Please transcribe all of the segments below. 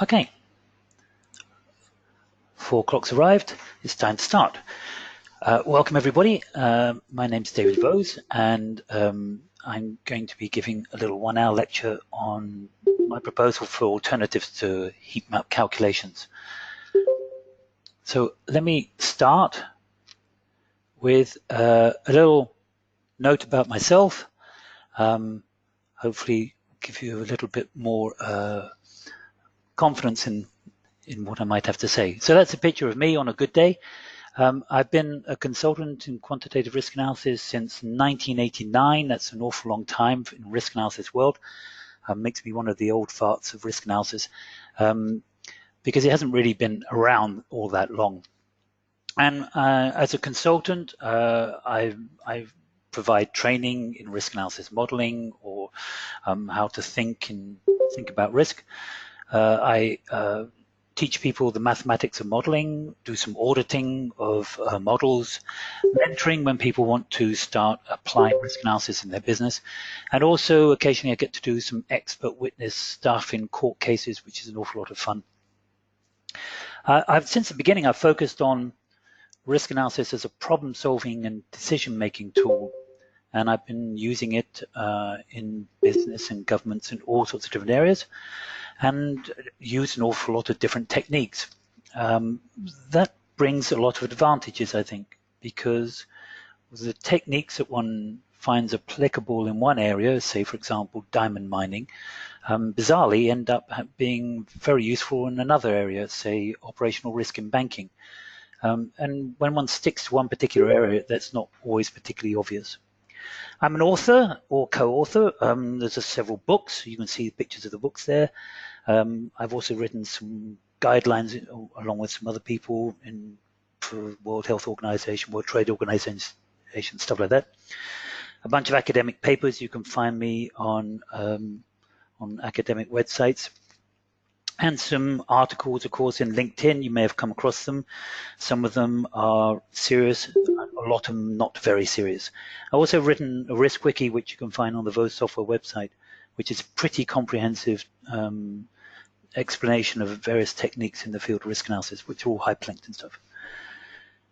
Okay, 4 o'clock's arrived. It's time to start. Welcome, everybody. My name's David Bowes, and I'm going to be giving a little 1-hour lecture on my proposal for alternatives to heat map calculations. So let me start with a little note about myself. Hopefully give you a little bit more confidence in what I might have to say. So that's a picture of me on a good day. I've been a consultant in quantitative risk analysis since 1989. That's an awful long time in risk analysis world. Makes me one of the old farts of risk analysis because it hasn't really been around all that long. And as a consultant, I provide training in risk analysis modeling or how to think about risk. I teach people the mathematics of modeling, do some auditing of models, mentoring when people want to start applying risk analysis in their business. And also occasionally I get to do some expert witness stuff in court cases, which is an awful lot of fun. Since the beginning, I've focused on risk analysis as a problem solving and decision making tool. And I've been using it in business and governments in all sorts of different areas, and use an awful lot of different techniques. That brings a lot of advantages, I think, because the techniques that one finds applicable in one area, say, for example, diamond mining, bizarrely end up being very useful in another area, say, operational risk in banking. And when one sticks to one particular area, that's not always particularly obvious. I'm an author or co-author. There's several books. You can see pictures of the books there. I've also written some guidelines along with some other people for World Health Organization, World Trade Organization, stuff like that. A bunch of academic papers. You can find me on academic websites. And some articles, of course, in LinkedIn. You may have come across them. Some of them are serious, a lot of them not very serious. I've also written a risk wiki, which you can find on the Vose Software website, which is a pretty comprehensive explanation of various techniques in the field of risk analysis, which are all hyperlinked and stuff.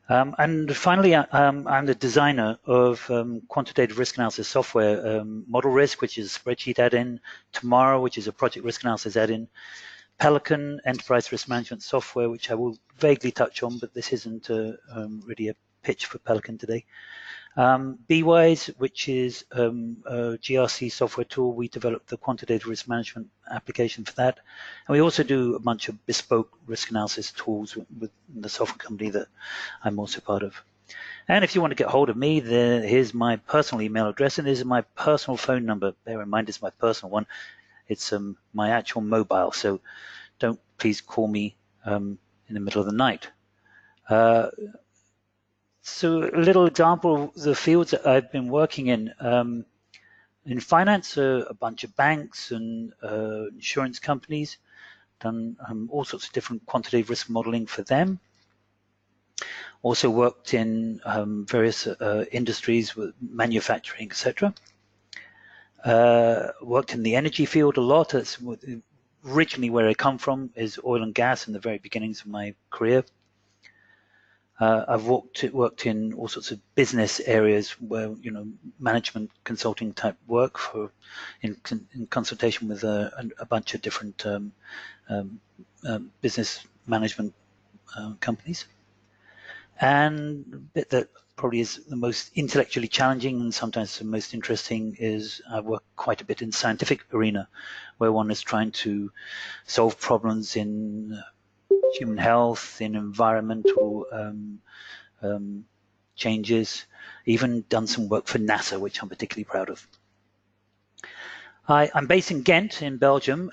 And finally, I'm the designer of quantitative risk analysis software, Model Risk, which is a spreadsheet add-in, Tomorrow, which is a project risk analysis add-in, Pelican, enterprise risk management software, which I will vaguely touch on, but this isn't really a pitch for Pelican today. BWise, which is a GRC software tool. We developed the quantitative risk management application for that. And we also do a bunch of bespoke risk analysis tools with the software company that I'm also part of. And if you want to get hold of me, here's my personal email address, and this is my personal phone number. Bear in mind, it's my personal one. It's my actual mobile, so don't please call me in the middle of the night. So a little example of the fields that I've been working in finance, a bunch of banks and insurance companies, done all sorts of different quantitative risk modeling for them. Also worked in various industries with manufacturing, etc. Worked in the energy field a lot. That's originally where I come from, is oil and gas in the very beginnings of my career. I've worked in all sorts of business areas where, management consulting type work in consultation with a bunch of different business management companies. And the bit that probably is the most intellectually challenging and sometimes the most interesting is I work quite a bit in scientific arena, where one is trying to solve problems in human health, in environmental changes, even done some work for NASA, which I'm particularly proud of. I'm based in Ghent in Belgium.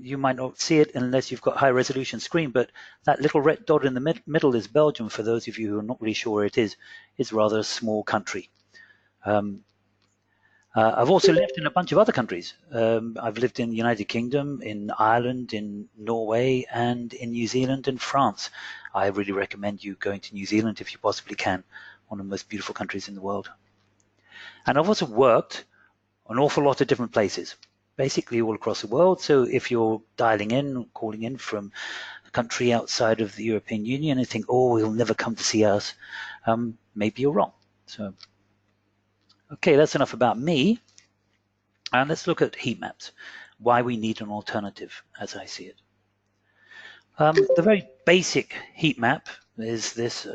You might not see it unless you've got a high resolution screen, but that little red dot in the middle is Belgium. For those of you who are not really sure where it is, it's rather a small country. I've also lived in a bunch of other countries. I've lived in the United Kingdom, in Ireland, in Norway, and in New Zealand and France. I really recommend you going to New Zealand if you possibly can, one of the most beautiful countries in the world. And I've also worked an awful lot of different places. basically all across the world. So if you're dialing in, calling in from a country outside of the European Union and think, oh, he'll never come to see us, maybe you're wrong. So, okay, that's enough about me. And let's look at heat maps, why we need an alternative as I see it. The very basic heat map is this,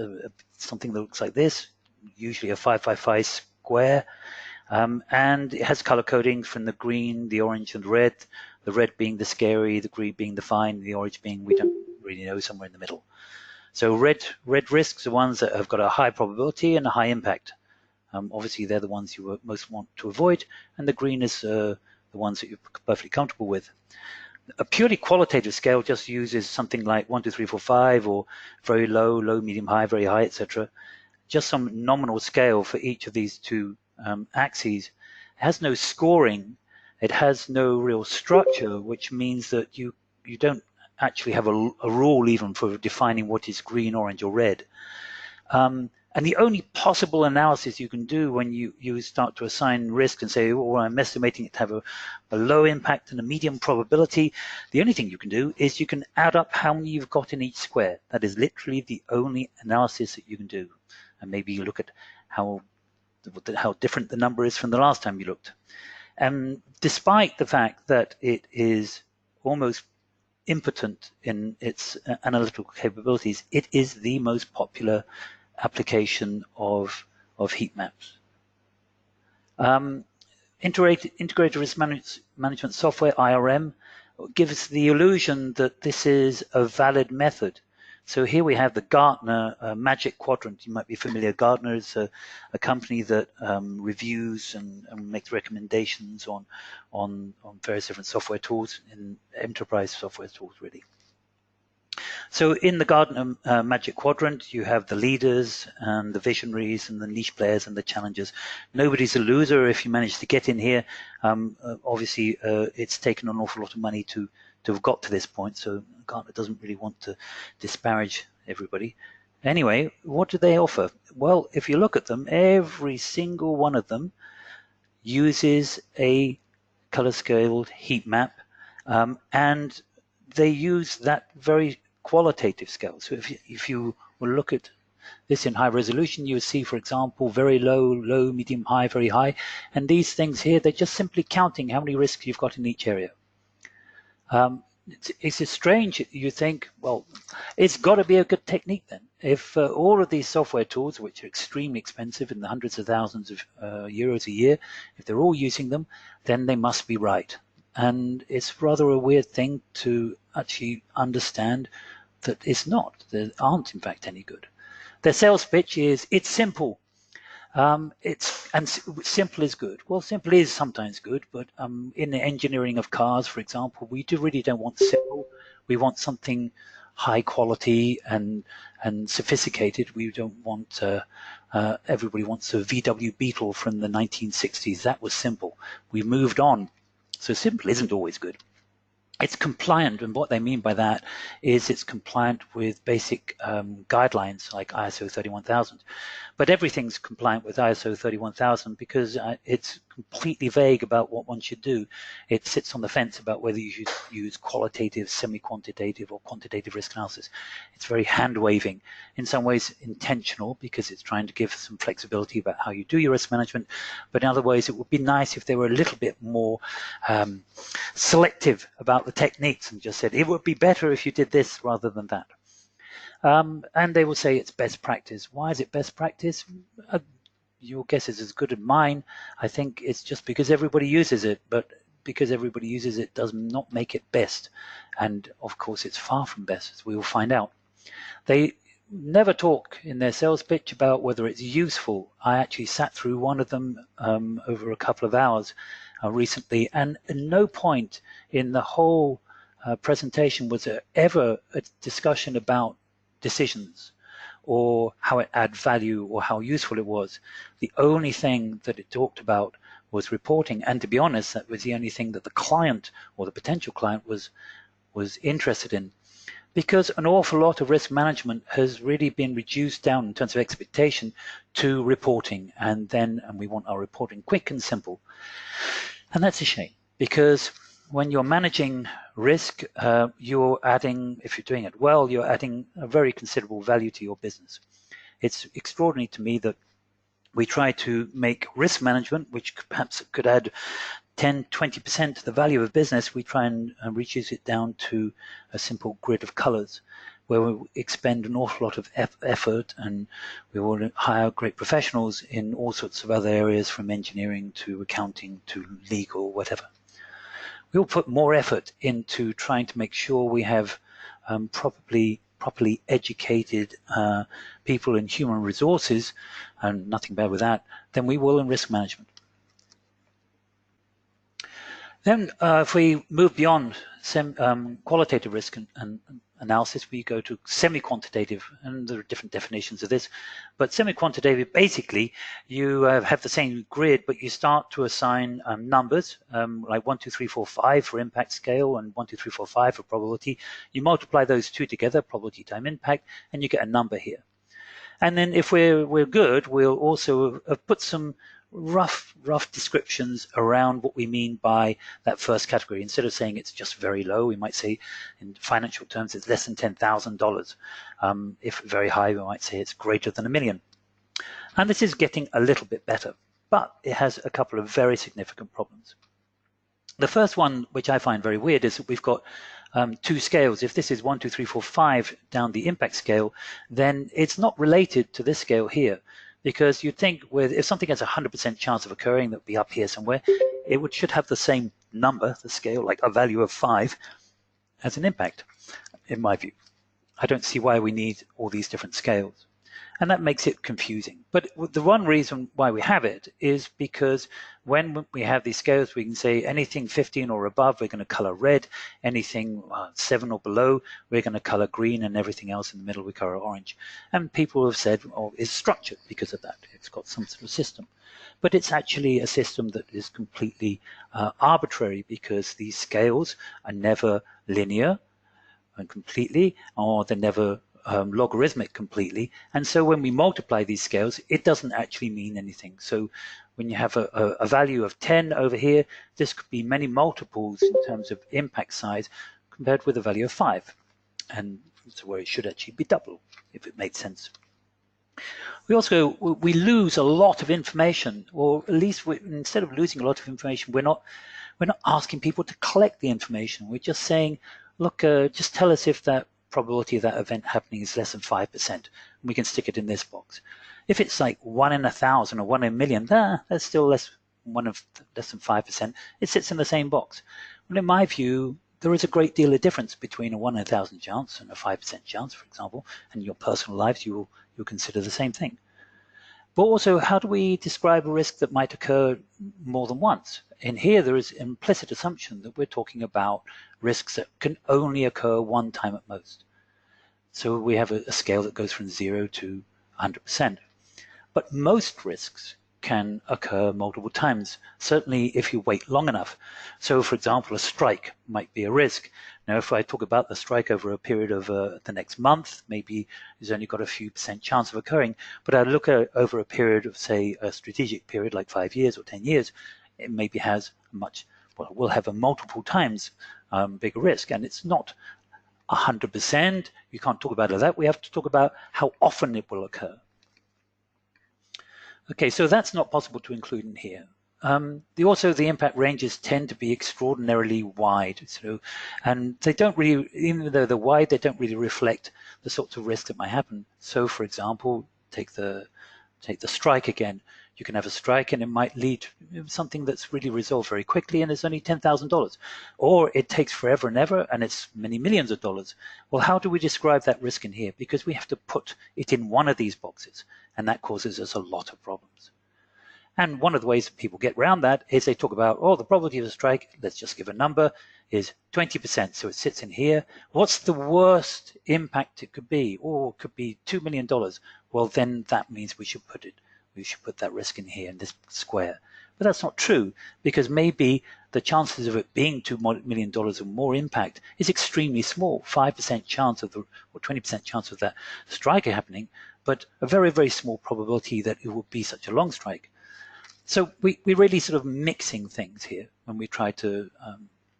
something that looks like this, usually a 555 square, and it has color coding from the green, the orange, and the red being the scary, the green being the fine, the orange being we don't really know, somewhere in the middle. So red risks are ones that have got a high probability and a high impact. Obviously, they're the ones you most want to avoid, and the green is the ones that you're perfectly comfortable with. A purely qualitative scale just uses something like 1, 2, 3, 4, 5, or very low, medium, high, very high, etc. Just some nominal scale for each of these two axes. It has no scoring. It has no real structure, which means that you don't actually have a rule even for defining what is green, orange, or red. And the only possible analysis you can do when you start to assign risk and say, oh, I'm estimating it to have a low impact and a medium probability, the only thing you can do is you can add up how many you've got in each square. That is literally the only analysis that you can do. And maybe you look at how different the number is from the last time you looked. And despite the fact that it is almost impotent in its analytical capabilities, it is the most popular application of heat maps. Integrated risk management software, IRM, gives the illusion that this is a valid method. So here we have the Gartner Magic Quadrant. You might be familiar. Gartner is a company that reviews and makes recommendations on various different software tools, in enterprise software tools, really. So in the Gartner Magic Quadrant, you have the leaders and the visionaries and the niche players and the challengers. Nobody's a loser if you manage to get in here. Obviously, it's taken an awful lot of money to have got to this point, so Gartner doesn't really want to disparage everybody. Anyway, what do they offer? Well, if you look at them, every single one of them uses a color-scaled heat map, and they use that very qualitative scale. So if you will look at this in high resolution, you will see, for example, very low, medium, high, very high. And these things here, they're just simply counting how many risks you've got in each area. It's strange. You think, well, it's got to be a good technique then. If all of these software tools, which are extremely expensive in the hundreds of thousands of euros a year, if they're all using them, then they must be right. And it's rather a weird thing to actually understand that it's not. There aren't, in fact, any good. Their sales pitch is, it's simple. Simple is good. Well, simple is sometimes good, but in the engineering of cars, for example, we really don't want simple. We want something high quality and sophisticated. We don't want, everybody wants a VW Beetle from the 1960s. That was simple. We moved on. So simple isn't always good. It's compliant, and what they mean by that is it's compliant with basic guidelines like ISO 31000. But everything's compliant with ISO 31000 because it's completely vague about what one should do. It sits on the fence about whether you should use qualitative, semi-quantitative, or quantitative risk analysis. It's very hand-waving, in some ways intentional, because it's trying to give some flexibility about how you do your risk management. But in other ways, it would be nice if they were a little bit more selective about the techniques and just said, it would be better if you did this rather than that. And they will say it's best practice. Why is it best practice? Your guess is as good as mine. I think it's just because everybody uses it, but because everybody uses it does not make it best. And of course, it's far from best, as we will find out. They never talk in their sales pitch about whether it's useful. I actually sat through one of them over a couple of hours recently, and at no point in the whole presentation was there ever a discussion about decisions or how it add value or how useful it was. The only thing that it talked about was reporting, and to be honest, that was the only thing that the client or the potential client was interested in, because an awful lot of risk management has really been reduced down in terms of expectation to reporting, and we want our reporting quick and simple, and that's a shame. because when you're managing risk, you're adding, if you're doing it well, you're adding a very considerable value to your business. It's extraordinary to me that we try to make risk management, which perhaps could add 10, 20% to the value of business, we try and reduce it down to a simple grid of colors, where we expend an awful lot of effort, and we will hire great professionals in all sorts of other areas, from engineering to accounting to legal, whatever. We'll put more effort into trying to make sure we have properly educated people in human resources, and nothing bad with that, than we will in risk management. Then if we move beyond qualitative risk and analysis, we go to semi-quantitative, and there are different definitions of this. But semi-quantitative, basically, you have the same grid, but you start to assign numbers, like 1, 2, 3, 4, 5 for impact scale, and 1, 2, 3, 4, 5 for probability. You multiply those two together, probability time impact, and you get a number here. And then if we're good, we'll also put some rough descriptions around what we mean by that first category. Instead of saying it's just very low, we might say in financial terms it's less than $10,000. If very high, we might say it's greater than $1 million. And this is getting a little bit better, but it has a couple of very significant problems. The first one, which I find very weird, is that we've got two scales. If this is 1, 2, 3, 4, 5 down the impact scale, then it's not related to this scale here. Because you'd think if something has a 100% chance of occurring, that would be up here somewhere, it should have the same number, the scale, like a value of 5, as an impact, in my view. I don't see why we need all these different scales. And that makes it confusing. But the one reason why we have it is because when we have these scales, we can say anything 15 or above, we're going to color red. Anything 7 or below, we're going to color green, and everything else in the middle we color orange. And people have said, oh, it's structured because of that. It's got some sort of system. But it's actually a system that is completely arbitrary, because these scales are never linear and completely, or they're never logarithmic completely, and so when we multiply these scales, it doesn't actually mean anything. So when you have a value of 10 over here, this could be many multiples in terms of impact size compared with a value of 5, and so where it should actually be double, if it made sense. We lose a lot of information, or at least instead of losing a lot of information, we're not asking people to collect the information. We're just saying, look, just tell us if that probability of that event happening is less than 5%, and we can stick it in this box. If it's like 1 in 1,000 or 1 in a million, that's still less than 5%. It sits in the same box. Well, in my view, there is a great deal of difference between a 1 in 1,000 chance and a 5% chance, for example, and in your personal lives, you'll consider the same thing. But also, how do we describe a risk that might occur more than once? In here, there is implicit assumption that we're talking about risks that can only occur one time at most. So we have a scale that goes from 0 to 100%. But most risks can occur multiple times, certainly if you wait long enough. So, for example, a strike might be a risk. Now, if I talk about the strike over a period of the next month, maybe it's only got a few % chance of occurring. But I look at over a period of, say, a strategic period like 5 years or 10 years, it maybe has will have a multiple times bigger risk. And it's not 100%. You can't talk about it like that. We have to talk about how often it will occur. Okay, so that's not possible to include in here. Also, the impact ranges tend to be extraordinarily wide, and they don't really, even though they're wide, they don't really reflect the sorts of risks that might happen. So, for example, take the strike again. You can have a strike and it might lead to something that's really resolved very quickly and it's only $10,000. Or it takes forever and ever and it's many millions of dollars. Well, how do we describe that risk in here? Because we have to put it in one of these boxes, and that causes us a lot of problems. And one of the ways that people get around that is they talk about, the probability of a strike, let's just give a number, is 20%. So it sits in here. What's the worst impact it could be? It could be $2 million. Well, then that means we should put that risk in here in this square. But that's not true, because maybe the chances of it being $2 million or more impact is extremely small, 5% chance or 20% chance of that strike happening, but a very, very small probability that it will be such a long strike. So we're really sort of mixing things here when we try to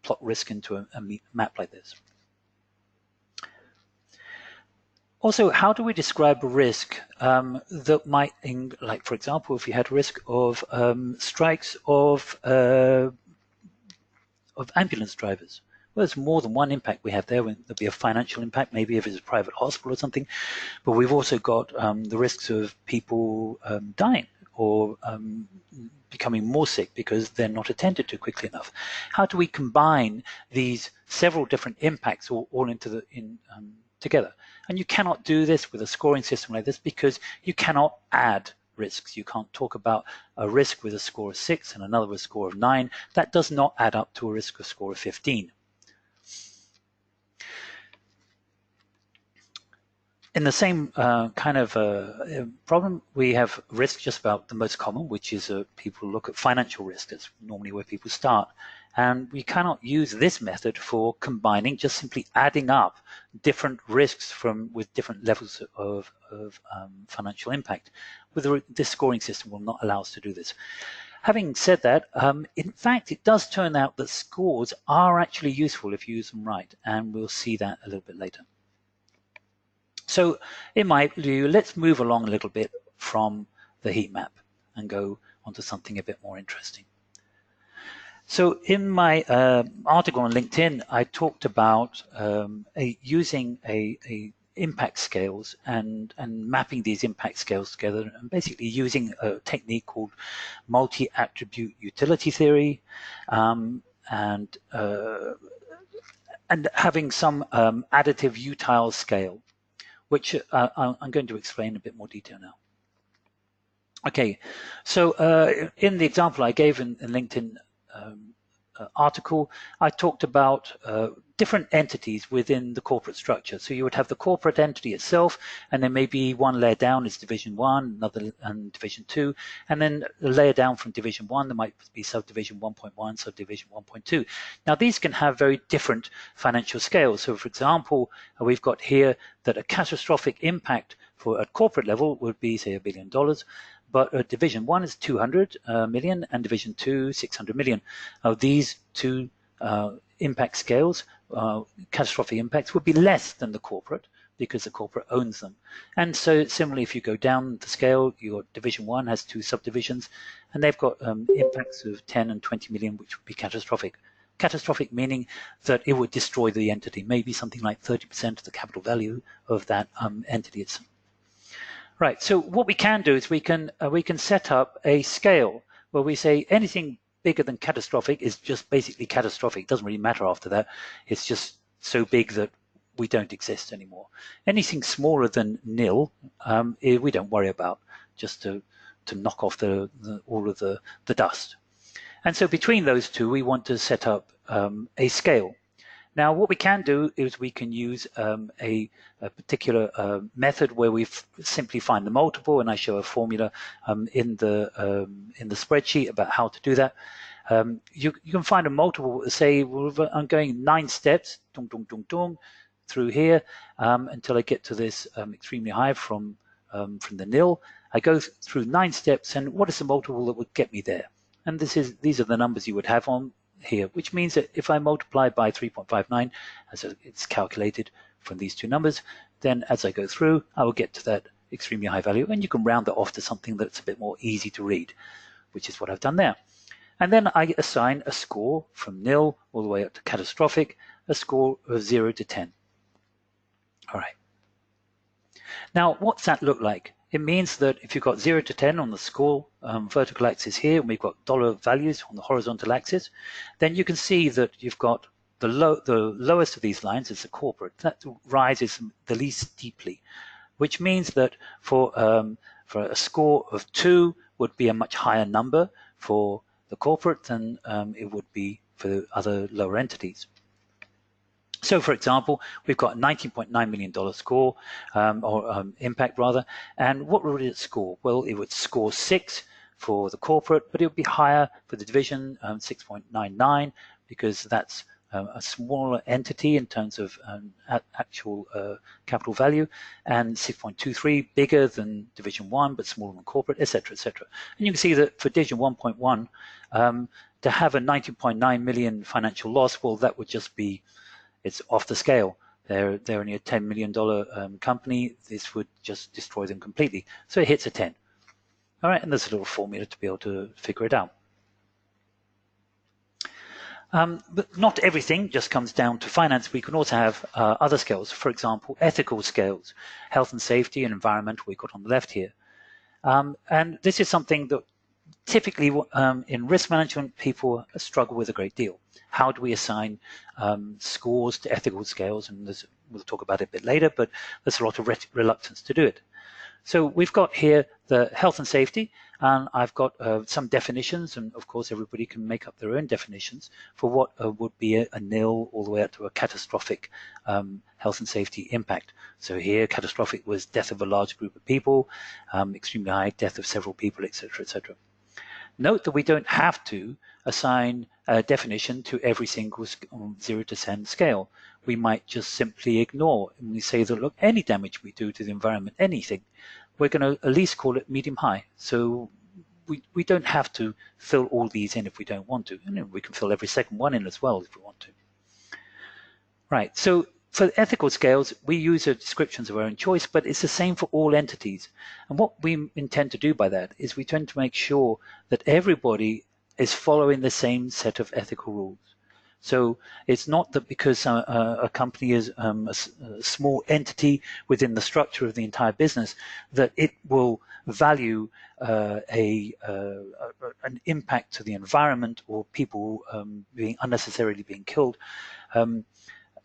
plot risk into a map like this. Also, how do we describe a risk that might, like for example, if you had risk of strikes of ambulance drivers? Well, there's more than one impact we have there. There'll be a financial impact, maybe if it's a private hospital or something, but we've also got the risks of people dying or becoming more sick because they're not attended to quickly enough. How do we combine these several different impacts all into together? And you cannot do this with a scoring system like this because you cannot add risks. You can't talk about a risk with a score of 6 and another with a score of 9. That does not add up to a risk score of 15. In the same kind of problem, we have risk just about the most common, which is people look at financial risk. That's normally where people start. And we cannot use this method for combining, just simply adding up different risks with different levels of financial impact. This scoring system will not allow us to do this. Having said that, in fact, it does turn out that scores are actually useful if you use them right, and we'll see that a little bit later. So in my view, let's move along a little bit from the heat map and go onto something a bit more interesting. So in my article on LinkedIn, I talked about using impact scales and mapping these impact scales together, and basically using a technique called multi-attribute utility theory, and having some additive utile scale, which I'm going to explain in a bit more detail now. Okay, so in the example I gave in LinkedIn article, I talked about different entities within the corporate structure. So you would have the corporate entity itself, and then maybe one layer down is Division 1, another and Division 2, and then a layer down from Division 1, there might be Subdivision 1.1, Subdivision 1.2. Now these can have very different financial scales. So for example, we've got here that a catastrophic impact at corporate level would be, say, $1 billion. But Division 1 is 200 million and Division 2, 600 million. These two impact scales, catastrophic impacts, would be less than the corporate because the corporate owns them. And so similarly, if you go down the scale, your Division 1 has 2 subdivisions, and they've got impacts of 10 and 20 million, which would be catastrophic. Catastrophic meaning that it would destroy the entity, maybe something like 30% of the capital value of that entity itself. Right, so what we can do is we can set up a scale where we say anything bigger than catastrophic is just basically catastrophic. It doesn't really matter after that. It's just so big that we don't exist anymore. Anything smaller than nil, we don't worry about, just to knock off all of the dust. And so between those two, we want to set up a scale. Now, what we can do is we can use a particular method where we simply find the multiple, and I show a formula in the spreadsheet about how to do that. You can find a multiple, say, I'm going 9 steps, dong, dong, dong, dong, through here until I get to this extremely high from the nil. I go through 9 steps, and what is the multiple that would get me there? And these are the numbers you would have on here, which means that if I multiply by 3.59, as it's calculated from these two numbers, then as I go through, I will get to that extremely high value, and you can round that off to something that's a bit more easy to read, which is what I've done there. And then I assign a score from nil all the way up to catastrophic, a score of 0 to 10. All right. Now, what's that look like? It means that if you've got 0 to 10 on the score vertical axis here, and we've got dollar values on the horizontal axis, then you can see that you've got the lowest of these lines is the corporate. That rises the least steeply, which means that for a score of 2 would be a much higher number for the corporate than it would be for other lower entities. So, for example, we've got a $19.9 million score, or impact rather, and what would it score? Well, it would score 6 for the corporate, but it would be higher for the division, 6.99, because that's a smaller entity in terms of actual capital value, and 6.23 bigger than Division 1 but smaller than corporate, etc., etc. And you can see that for Division 1.1, to have a 19.9 million financial loss, well, that would just be, it's off the scale. They're only a $10 million company. This would just destroy them completely. So it hits a 10. All right, and there's a little formula to be able to figure it out. But not everything just comes down to finance. We can also have other scales, for example, ethical scales, health and safety and environmental, we got on the left here. And this is something that typically in risk management, people struggle with a great deal. How do we assign scores to ethical scales? And we'll talk about it a bit later, but there's a lot of reluctance to do it. So we've got here the health and safety, and I've got some definitions, and of course everybody can make up their own definitions for what would be a nil all the way up to a catastrophic health and safety impact. So here catastrophic was death of a large group of people, extremely high death of several people, etc., etc. Note that we don't have to assign a definition to every single 0 to 10 scale. We might just simply ignore, and we say that, look, any damage we do to the environment, anything, we're going to at least call it medium high. So we don't have to fill all these in if we don't want to. And we can fill every second one in as well if we want to. Right, so for ethical scales, we use descriptions of our own choice, but it's the same for all entities. And what we intend to do by that is we tend to make sure that everybody is following the same set of ethical rules. So it's not that because a company is a small entity within the structure of the entire business that it will value an impact to the environment or people being unnecessarily being killed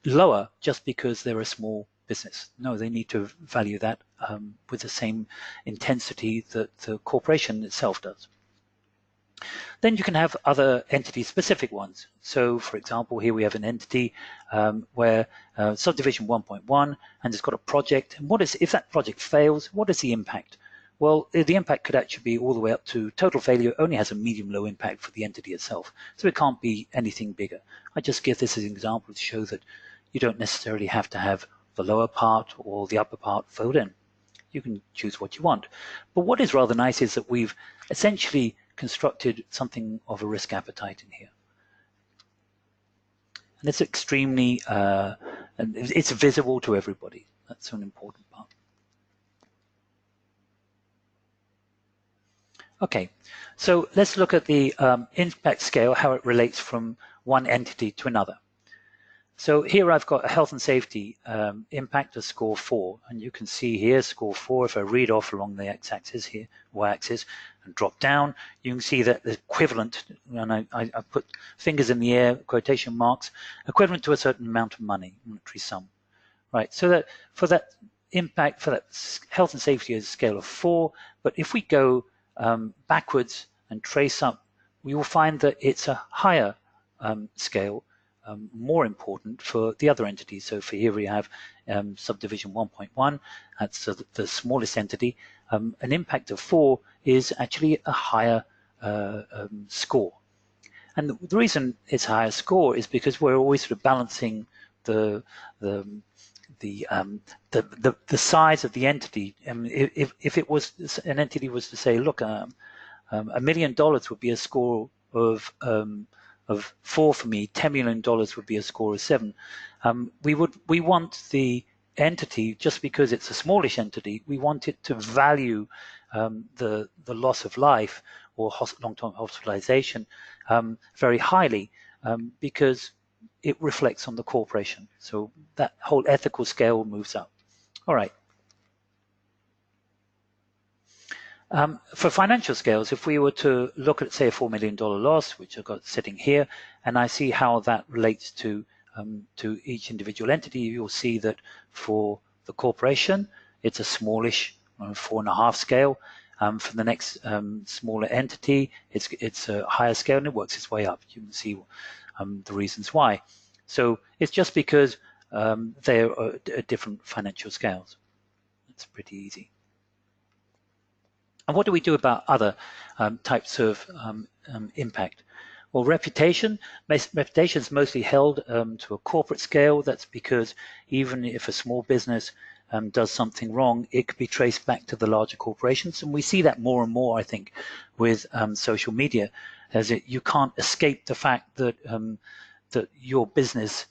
lower just because they're a small business. No, they need to value that with the same intensity that the corporation itself does. Then you can have other entity-specific ones. So, for example, here we have an entity where subdivision 1.1, and it's got a project. And if that project fails, what is the impact? Well, the impact could actually be all the way up to total failure only has a medium-low impact for the entity itself. So it can't be anything bigger. I just give this as an example to show that you don't necessarily have to have the lower part or the upper part filled in. You can choose what you want. But what is rather nice is that we've essentially constructed something of a risk appetite in here. And it's extremely, it's visible to everybody. That's an important part. Okay, so let's look at the impact scale, how it relates from one entity to another. So here I've got a health and safety impact of score 4, and you can see here score 4, if I read off along the x-axis here, y-axis, and drop down, you can see that the equivalent, and I put fingers in the air, quotation marks, equivalent to a certain amount of money, monetary sum. Right, so that for that impact, for that health and safety is a scale of 4, but if we go backwards and trace up, we will find that it's a higher scale, more important for the other entities. So for here we have subdivision 1.1, that's the smallest entity. An impact of 4 is actually a higher score. And the reason it's a higher score is because we're always sort of balancing the size of the entity. If it was an entity was to say, look, $1 million would be a score of 4 for me, $10 million would be a score of 7. We want the entity, just because it's a smallish entity, we want it to value the loss of life or long-term hospitalization very highly because it reflects on the corporation. So that whole ethical scale moves up. All right. For financial scales, if we were to look at, say, a $4 million loss, which I've got sitting here, and I see how that relates to each individual entity, you'll see that for the corporation, it's a smallish 4.5 scale. For the next smaller entity, it's a higher scale, and it works its way up. You can see the reasons why. So it's just because they are different financial scales. It's pretty easy. And what do we do about other types of impact? Well, reputation is mostly held to a corporate scale. That's because even if a small business does something wrong, it could be traced back to the larger corporations. And we see that more and more, I think, with social media, as you can't escape the fact that that your business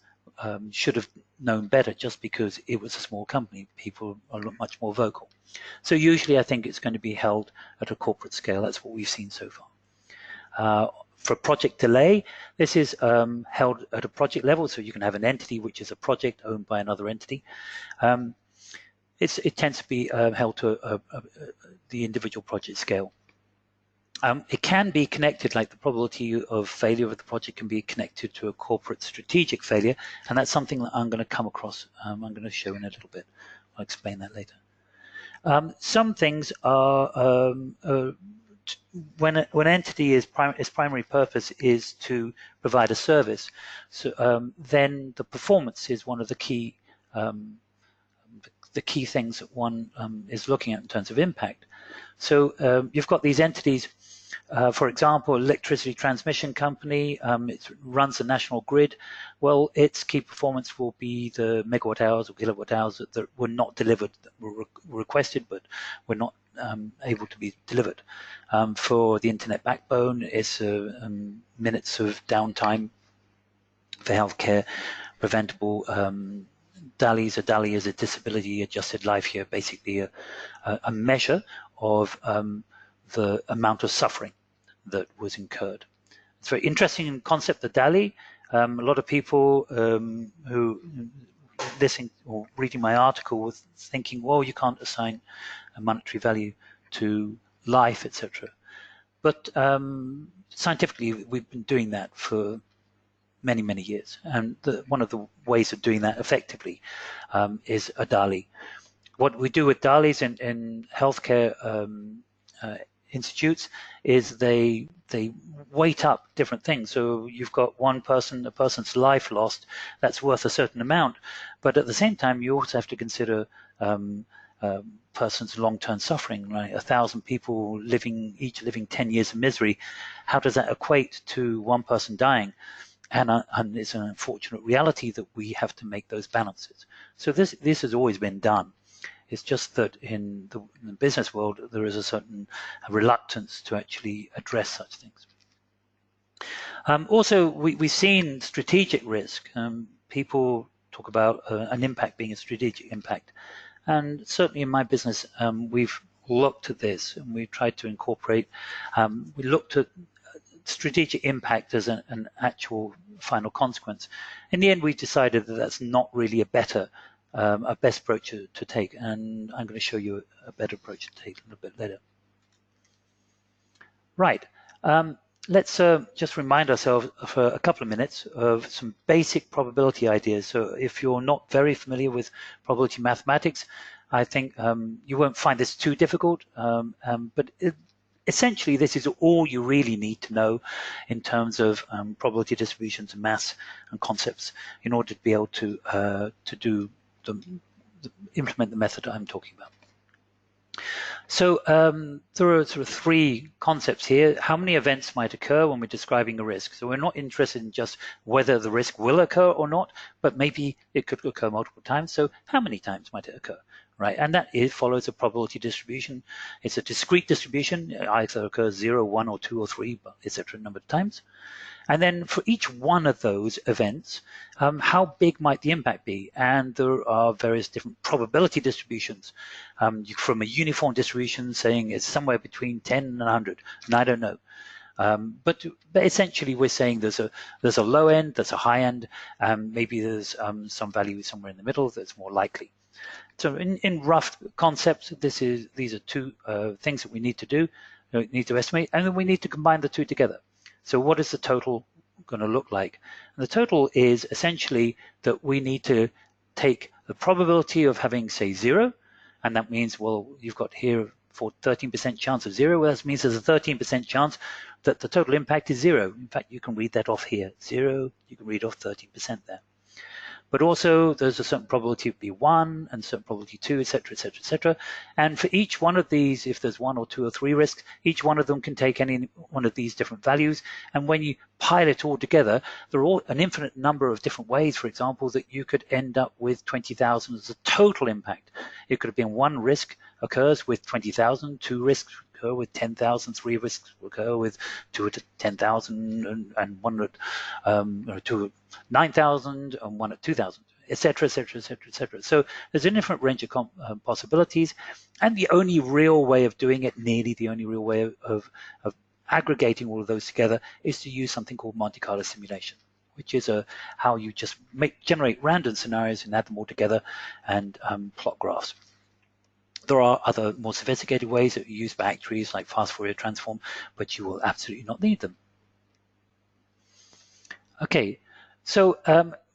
should have known better just because it was a small company. People are much more vocal. So usually I think it's going to be held at a corporate scale. That's what we've seen so far. For project delay, this is held at a project level, so you can have an entity which is a project owned by another entity. It tends to be held to the individual project scale. It can be connected, like the probability of failure of the project can be connected to a corporate strategic failure, and that's something that I'm going to come across. I'm going to show in a little bit. I'll explain that later. Some things are when an entity its primary purpose is to provide a service, so then the performance is one of the key things that one is looking at in terms of impact. So you've got these entities. For example, electricity transmission company, it runs a national grid. Well, its key performance will be the megawatt hours or kilowatt hours that were not delivered, that were requested, but were not able to be delivered. For the internet backbone, it's minutes of downtime. For healthcare, preventable DALYs. A DALY is a disability adjusted life year, basically a measure of the amount of suffering that was incurred. It's a very interesting concept, the DALY. A lot of people who listening or reading my article were thinking, well, you can't assign a monetary value to life, etc. But scientifically, we've been doing that for many, many years. And one of the ways of doing that effectively is a DALY. What we do with DALYs in healthcare institutes is they weight up different things. So you've got a person's life lost, that's worth a certain amount, but at the same time you also have to consider person's long-term suffering, right? 1,000 people each living 10 years of misery. How does that equate to one person dying? And it's an unfortunate reality that we have to make those balances. So this has always been done. It's just that in the business world, there is a certain reluctance to actually address such things. Also, we've seen strategic risk. People talk about an impact being a strategic impact. And certainly in my business, we've looked at this and we've tried to incorporate, we looked at strategic impact as an actual final consequence. In the end, we decided that that's not really a best approach to take, and I'm going to show you a better approach to take a little bit later. Right, let's just remind ourselves for a couple of minutes of some basic probability ideas. So if you're not very familiar with probability mathematics, I think you won't find this too difficult, but essentially this is all you really need to know in terms of probability distributions and maths and concepts in order to be able to implement the method I'm talking about. So there are sort of three concepts here. How many events might occur when we're describing a risk? So we're not interested in just whether the risk will occur or not, but maybe it could occur multiple times. So how many times might it occur, right? And that follows a probability distribution. It's a discrete distribution. It either occurs 0, 1, or 2, or 3, etc. number of times. And then for each one of those events, how big might the impact be? And there are various different probability distributions. From a uniform distribution saying it's somewhere between 10 and 100, and I don't know. But essentially we're saying there's a low end, there's a high end, maybe there's some value somewhere in the middle that's more likely. So in rough concepts, these are two things that we need to do, we need to estimate, and then we need to combine the two together. So what is the total going to look like? And the total is essentially that we need to take the probability of having, say, 0, and that means, well, you've got here for 13% chance of 0. Well, that means there's a 13% chance that the total impact is 0. In fact, you can read that off here, 0, you can read off 13% there. but also there's a certain probability of B1 and a certain probability 2, etc., etc., etc. And for each one of these, if there's 1 or 2 or 3 risks, each one of them can take any one of these different values. And when you pile it all together, there are all an infinite number of different ways, for example, that you could end up with 20,000 as a total impact. It could have been 1 risk occurs with 20,000, 2 risks occur with 10,000, 3 risks occur with 2 at 10,000, and 1 at 2 at 9,000, and 1 at 2,000, etc., etc., etc., etc. So there's an infinite range of possibilities, and the only real way of doing it, nearly the only real way of aggregating all of those together, is to use something called Monte Carlo simulation, which is how you just generate random scenarios and add them all together and plot graphs. There are other more sophisticated ways that are used by actuaries like fast Fourier transform, but you will absolutely not need them. Okay, so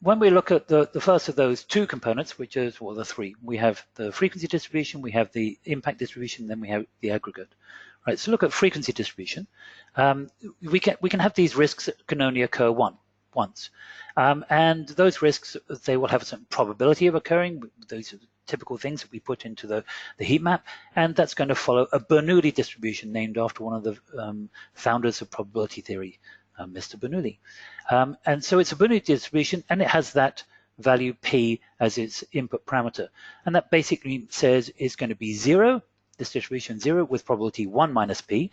when we look at the first of those 2 components, which is, well, the 3, we have the frequency distribution, we have the impact distribution, then we have the aggregate. Right, so look at frequency distribution. We can have these risks that can only occur once. And those risks, they will have a certain probability of occurring. Those are the typical things that we put into the heat map, and that's going to follow a Bernoulli distribution named after one of the founders of probability theory, Mr. Bernoulli. And so it's a Bernoulli distribution, and it has that value P as its input parameter. And that basically says it's going to be 0, this distribution 0 with probability 1 minus P,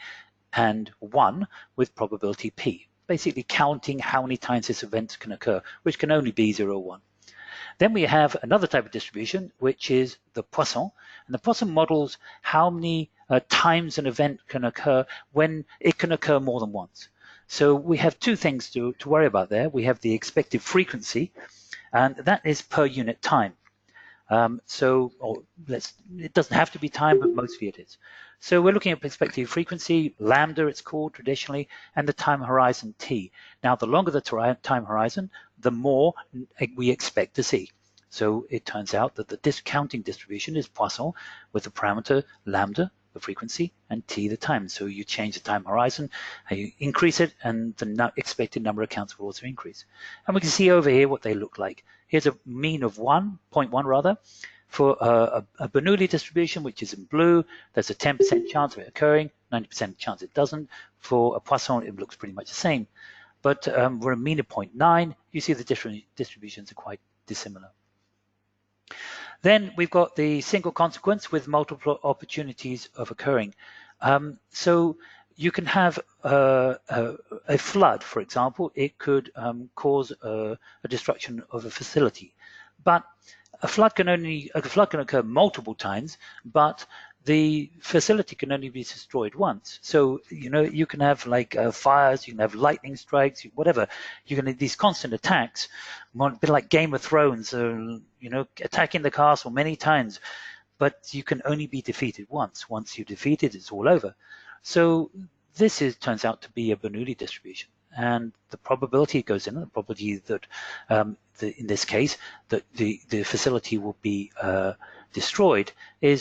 and 1 with probability P, basically counting how many times this event can occur, which can only be 0 or 1. Then we have another type of distribution, which is the Poisson. And the Poisson models how many times an event can occur when it can occur more than once. So we have 2 things to worry about there. We have the expected frequency, and that is per unit time. It doesn't have to be time, but mostly it is. So we're looking at expected frequency, lambda it's called traditionally, and the time horizon t. Now, the longer the time horizon, the more we expect to see. So it turns out that the discounting distribution is Poisson with the parameter lambda, the frequency, and t, the time. So you change the time horizon, you increase it, and the expected number of counts will also increase. And we can see over here what they look like. Here's a mean of 0.1 rather. For a Bernoulli distribution, which is in blue, there's a 10% chance of it occurring, 90% chance it doesn't. For a Poisson, it looks pretty much the same. But for a mean of 0.9, you see the different distributions are quite dissimilar. Then we've got the single consequence with multiple opportunities of occurring. So you can have a flood, for example. It could cause a destruction of a facility. But a flood can occur multiple times, but the facility can only be destroyed once. So, you can have like fires, you can have lightning strikes, whatever. You can have these constant attacks, a bit like Game of Thrones, attacking the castle many times, but you can only be defeated once. Once you're defeated, it's all over. So this turns out to be a Bernoulli distribution. And the probability goes in, the probability that in this case that the facility will be destroyed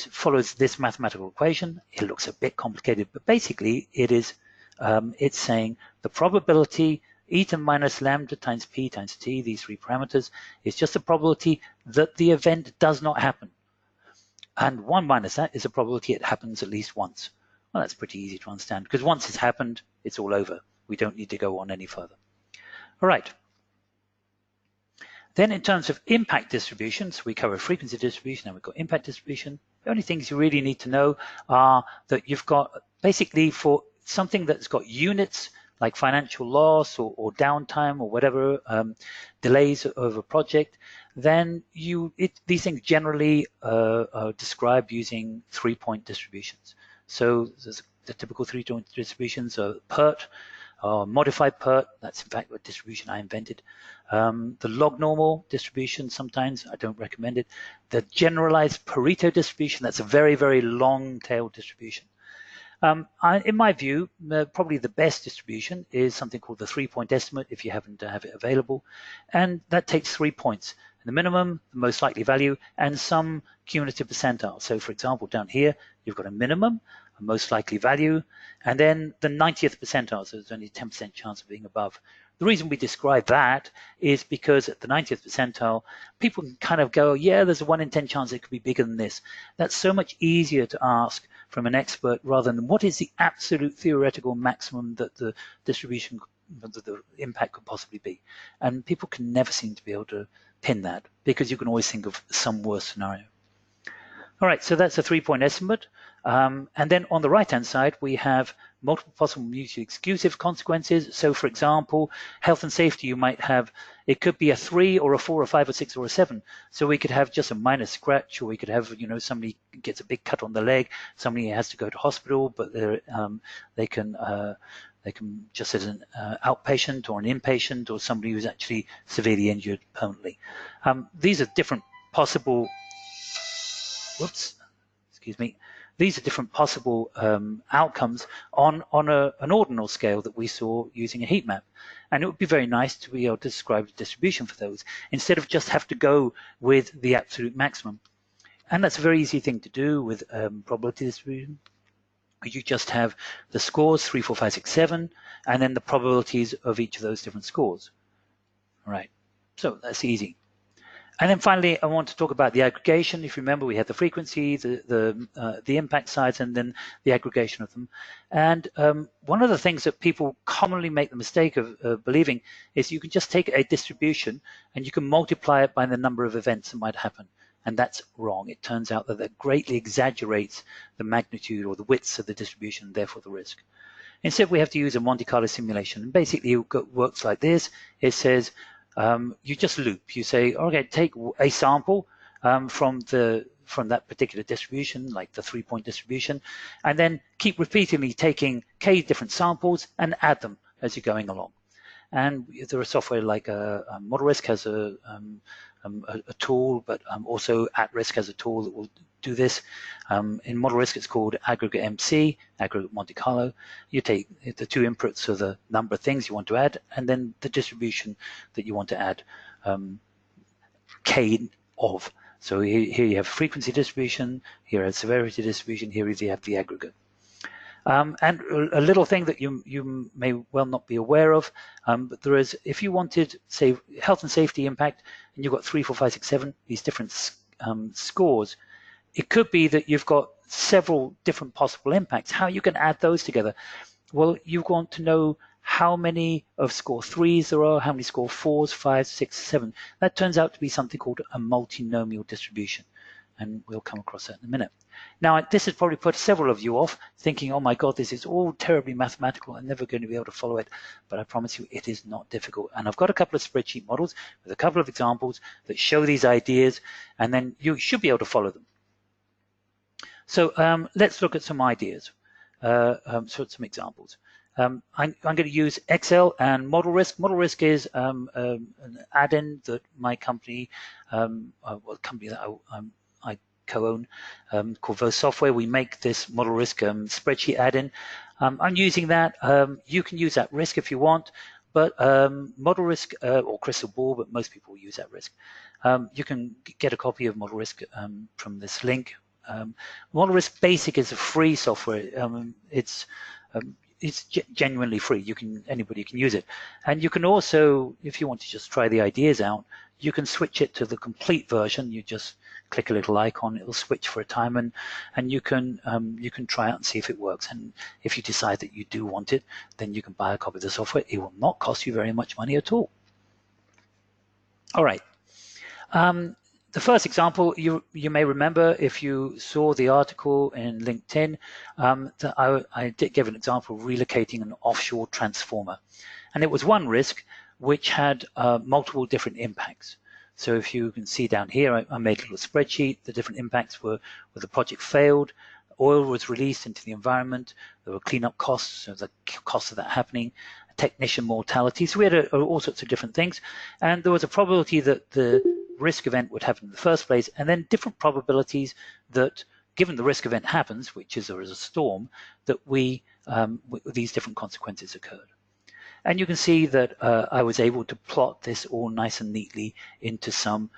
follows this mathematical equation. It looks a bit complicated, but basically it is it's saying the probability eta minus lambda times p times t, these 3 parameters, is just a probability that the event does not happen. And 1 minus that is a probability it happens at least once. Well, that's pretty easy to understand, because once it's happened, it's all over. We don't need to go on any further. All right. Then in terms of impact distributions, we cover frequency distribution and we've got impact distribution. The only things you really need to know are that you've got basically for something that's got units like financial loss or downtime or whatever, delays of a project, then these things generally are described using 3-point distributions. So there's the typical 3-point distributions are PERT, modified PERT, that's in fact a distribution I invented. The log normal distribution, sometimes I don't recommend it. The generalized Pareto distribution, that's a very, very long tail distribution. In my view, probably the best distribution is something called the 3-point estimate if you happen to have it available. And that takes 3 points, the minimum, the most likely value, and some cumulative percentile. So for example, down here, you've got a minimum, a most likely value, and then the 90th percentile, so there's only a 10% chance of being above The reason we describe that is because at the 90th percentile, people can kind of go, yeah, there's a 1 in 10 chance it could be bigger than this. That's so much easier to ask from an expert rather than what is the absolute theoretical maximum that the distribution, the impact could possibly be. And people can never seem to be able to pin that because you can always think of some worst scenario. All right, so that's a 3-point estimate. And then on the right-hand side, we have multiple possible mutually exclusive consequences. So for example, health and safety, you might have, it could be a 3 or a 4 or 5 or 6 or a 7. So we could have just a minor scratch, or we could have, you know, somebody gets a big cut on the leg, somebody has to go to hospital, but they can just as an outpatient or an inpatient, or somebody who's actually severely injured permanently. These are different possible, excuse me. These are different possible outcomes on an ordinal scale that we saw using a heat map. And it would be very nice to be able to describe the distribution for those instead of just have to go with the absolute maximum. And that's a very easy thing to do with probability distribution. You just have the scores 3, 4, 5, 6, 7, and then the probabilities of each of those different scores. All right, so that's easy. And then finally, I want to talk about the aggregation. If you remember, we had the frequency, the impact size, and then the aggregation of them. And one of the things that people commonly make the mistake of believing is you can just take a distribution and you can multiply it by the number of events that might happen. And that's wrong. It turns out that that greatly exaggerates the magnitude or the widths of the distribution, therefore the risk. Instead, we have to use a Monte Carlo simulation. And basically, it works like this. It says, you just loop. You say, okay, take a sample from that particular distribution, like the 3-point distribution, and then keep repeatedly taking k different samples and add them as you're going along. And there are software like ModelRisk has a tool, but also AtRisk has a tool that will do this. In ModelRisk, it's called Aggregate MC, Aggregate Monte Carlo. You take the 2 inputs of the number of things you want to add, and then the distribution that you want to add k of. So here you have frequency distribution, here is severity distribution, here you have the aggregate. And a little thing that you may well not be aware of, but there is, if you wanted, say, health and safety impact, and you've got 3, 4, 5, 6, 7, these different scores, it could be that you've got several different possible impacts. How you can add those together? Well, you want to know how many of score 3s there are, how many score 4s, 5s, 6, 7. That turns out to be something called a multinomial distribution. And we'll come across that in a minute. Now, this has probably put several of you off thinking, oh my God, this is all terribly mathematical. I'm never going to be able to follow it. But I promise you, it is not difficult. And I've got a couple of spreadsheet models with a couple of examples that show these ideas, and then you should be able to follow them. So let's look at some ideas, some examples. I'm going to use Excel and ModelRisk. ModelRisk is an add-in that my company, well, company that I co-own, called Verse Software. We make this ModelRisk spreadsheet add-in. I'm using that. You can use AtRisk if you want, but ModelRisk or Crystal Ball, but most people use AtRisk. You can get a copy of ModelRisk from this link. ModelRisk Basic is a free software. It's genuinely free. Anybody can use it, and you can also, if you want to just try the ideas out, you can switch it to the complete version. You just click a little icon, it'll switch for a time, and you can try out and see if it works. And if you decide that you do want it, then you can buy a copy of the software. It will not cost you very much money at all. All right. The first example, you may remember if you saw the article in LinkedIn, that I did give an example of relocating an offshore transformer. And it was one risk which had multiple different impacts. So if you can see down here, I made a little spreadsheet. The different impacts were the project failed, oil was released into the environment, there were cleanup costs, so the cost of that happening, technician mortality. So we had all sorts of different things. And there was a probability that the risk event would happen in the first place, and then different probabilities that, given the risk event happens, which is there is a storm, that these different consequences occurred. And you can see that I was able to plot this all nice and neatly into some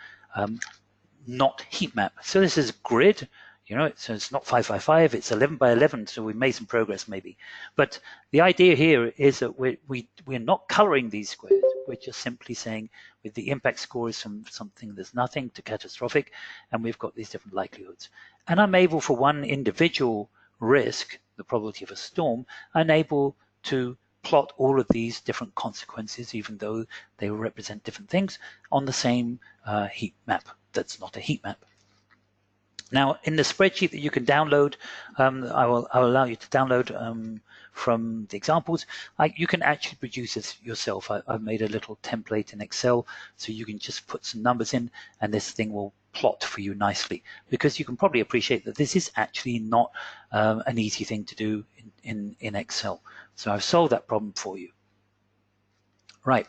not heat map. So this is grid. So it's not 5 by 5, it's 11 by 11, so we made some progress maybe. But the idea here is that we're not coloring these squares. We're just simply saying with the impact score is from something that's nothing to catastrophic, and we've got these different likelihoods. And I'm able, for one individual risk, the probability of a storm, I'm able to plot all of these different consequences, even though they represent different things, on the same heat map that's not a heat map. Now, in the spreadsheet that you can download, I'll allow you to download from the examples. You can actually produce this yourself. I've made a little template in Excel, so you can just put some numbers in, and this thing will plot for you nicely. Because you can probably appreciate that this is actually not an easy thing to do in Excel. So I've solved that problem for you. Right.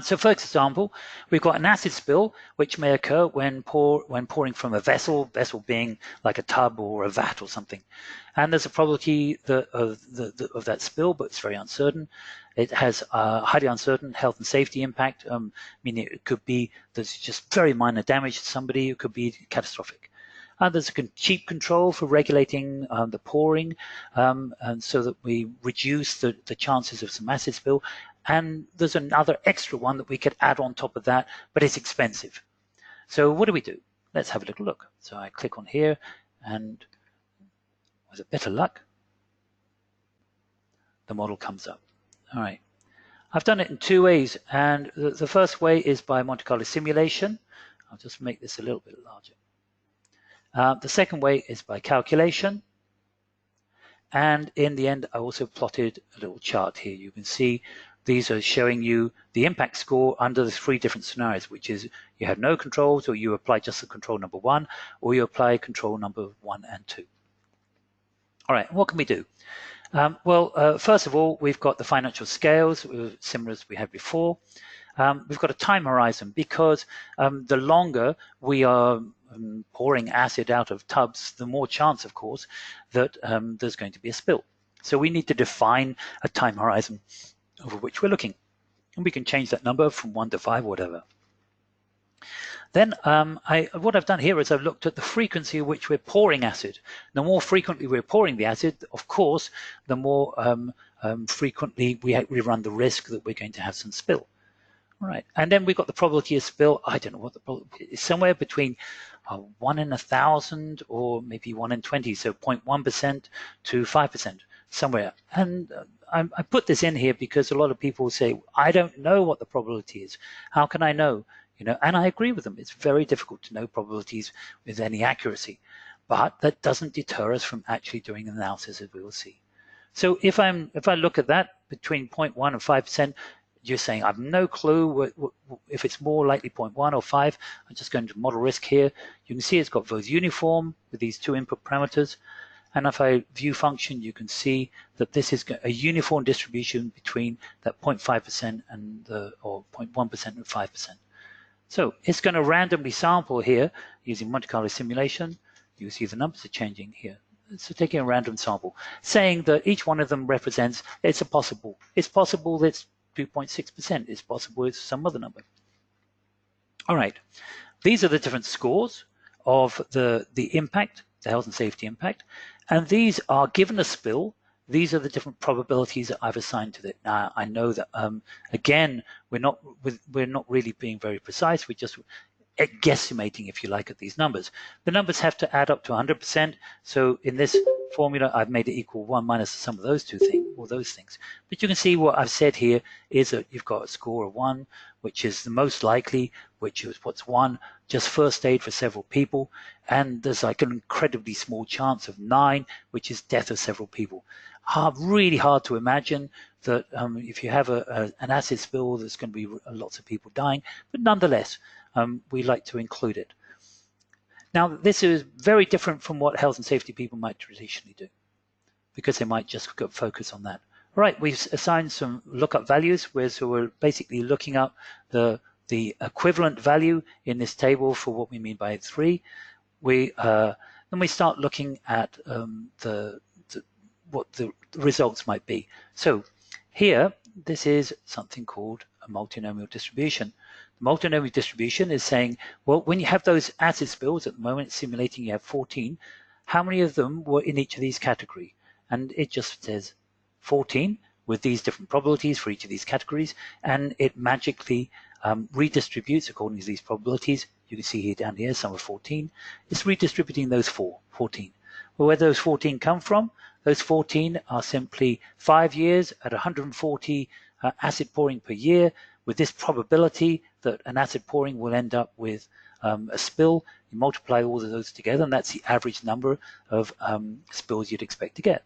So for example, we've got an acid spill which may occur when pouring from a vessel being like a tub or a vat or something. And there's a probability of that spill, but it's very uncertain. It has a highly uncertain health and safety impact, meaning it could be there's just very minor damage to somebody, it could be catastrophic. There's a cheap control for regulating the pouring, and so that we reduce the chances of some acid spill. And there's another extra one that we could add on top of that, but it's expensive. So what do? Let's have a little look. So I click on here, and with a bit of luck, the model comes up. All right. I've done it in two ways, and the first way is by Monte Carlo simulation. I'll just make this a little bit larger. The second way is by calculation. And in the end, I also plotted a little chart here. You can see these are showing you the impact score under the three different scenarios, which is you have no controls, or you apply just the control number 1, or you apply control number 1 and 2. All right, what can we do? First of all, we've got the financial scales, similar as we had before. We've got a time horizon, because the longer we are pouring acid out of tubs, the more chance, of course, that there's going to be a spill. So we need to define a time horizon over which we're looking. And we can change that number from 1 to 5, whatever. Then what I've done here is I've looked at the frequency at which we're pouring acid. The more frequently we're pouring the acid, of course, the more frequently we run the risk that we're going to have some spill. All right, and then we've got the probability of spill. I don't know what the probability is, somewhere between 1 in 1,000 or maybe 1 in 20, so 0.1% to 5%, somewhere. And I put this in here because a lot of people say, I don't know what the probability is. How can I know? And I agree with them. It's very difficult to know probabilities with any accuracy, but that doesn't deter us from actually doing an analysis, as we will see. So if I look at that between 0.1 and 5%, you're saying I have no clue if it's more likely 0.1 or 5. I'm just going to model risk here. You can see it's got both uniform with these two input parameters. And if I view function, you can see that this is a uniform distribution between that 0.5% and or 0.1% and 5%. So it's going to randomly sample here using Monte Carlo simulation. You see the numbers are changing here. So taking a random sample, saying that each one of them represents, it's possible that it's 2.6%, it's possible it's some other number. All right, these are the different scores of the impact, the health and safety impact, and these are given a spill. These are the different probabilities that I've assigned to it. Now I know that again we're not really being very precise. We're just guesstimating, if you like, at these numbers. The numbers have to add up to 100%. So in this formula, I've made it equal 1 minus the sum of those two things, or those things. But you can see what I've said here is that you've got a score of 1, which is the most likely, which is what's 1, just first aid for several people. And there's like an incredibly small chance of 9, which is death of several people. Really hard to imagine that if you have an acid spill, there's going to be lots of people dying. But nonetheless, we like to include it. Now, this is very different from what health and safety people might traditionally do, because they might just focus on that. All right, we've assigned some lookup values, so we're basically looking up the equivalent value in this table for what we mean by 3. Then we start looking at what the results might be. So here, this is something called a a multinomial distribution. The multinomial distribution is saying, well, when you have those acid spills, at the moment simulating you have 14, how many of them were in each of these categories? And it just says 14 with these different probabilities for each of these categories, and it magically redistributes according to these probabilities. You can see here down here, some are 14. It's redistributing those 14. Well, where those 14 come from? Those 14 are simply 5 years at 140 acid pouring per year, with this probability that an acid pouring will end up with a spill. You multiply all of those together, and that's the average number of spills you'd expect to get.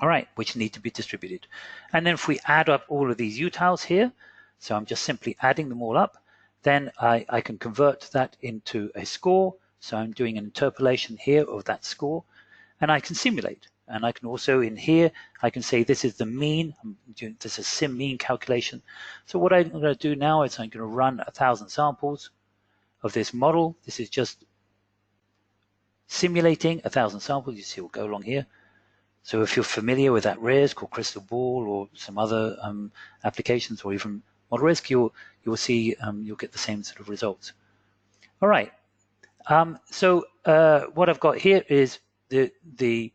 All right, which need to be distributed. And then if we add up all of these utiles here, so I'm just simply adding them all up, then I can convert that into a score. So I'm doing an interpolation here of that score, and I can simulate. And I can also, in here, I can say this is the mean. I'm doing this is sim mean calculation. So what I'm going to do now is I'm going to run 1,000 samples of this model. This is just simulating 1,000 samples. You see, we'll go along here. So if you're familiar with that RARES called Crystal Ball or some other applications, or even ModelRisk, you'll see you'll get the same sort of results. All right. So what I've got here is the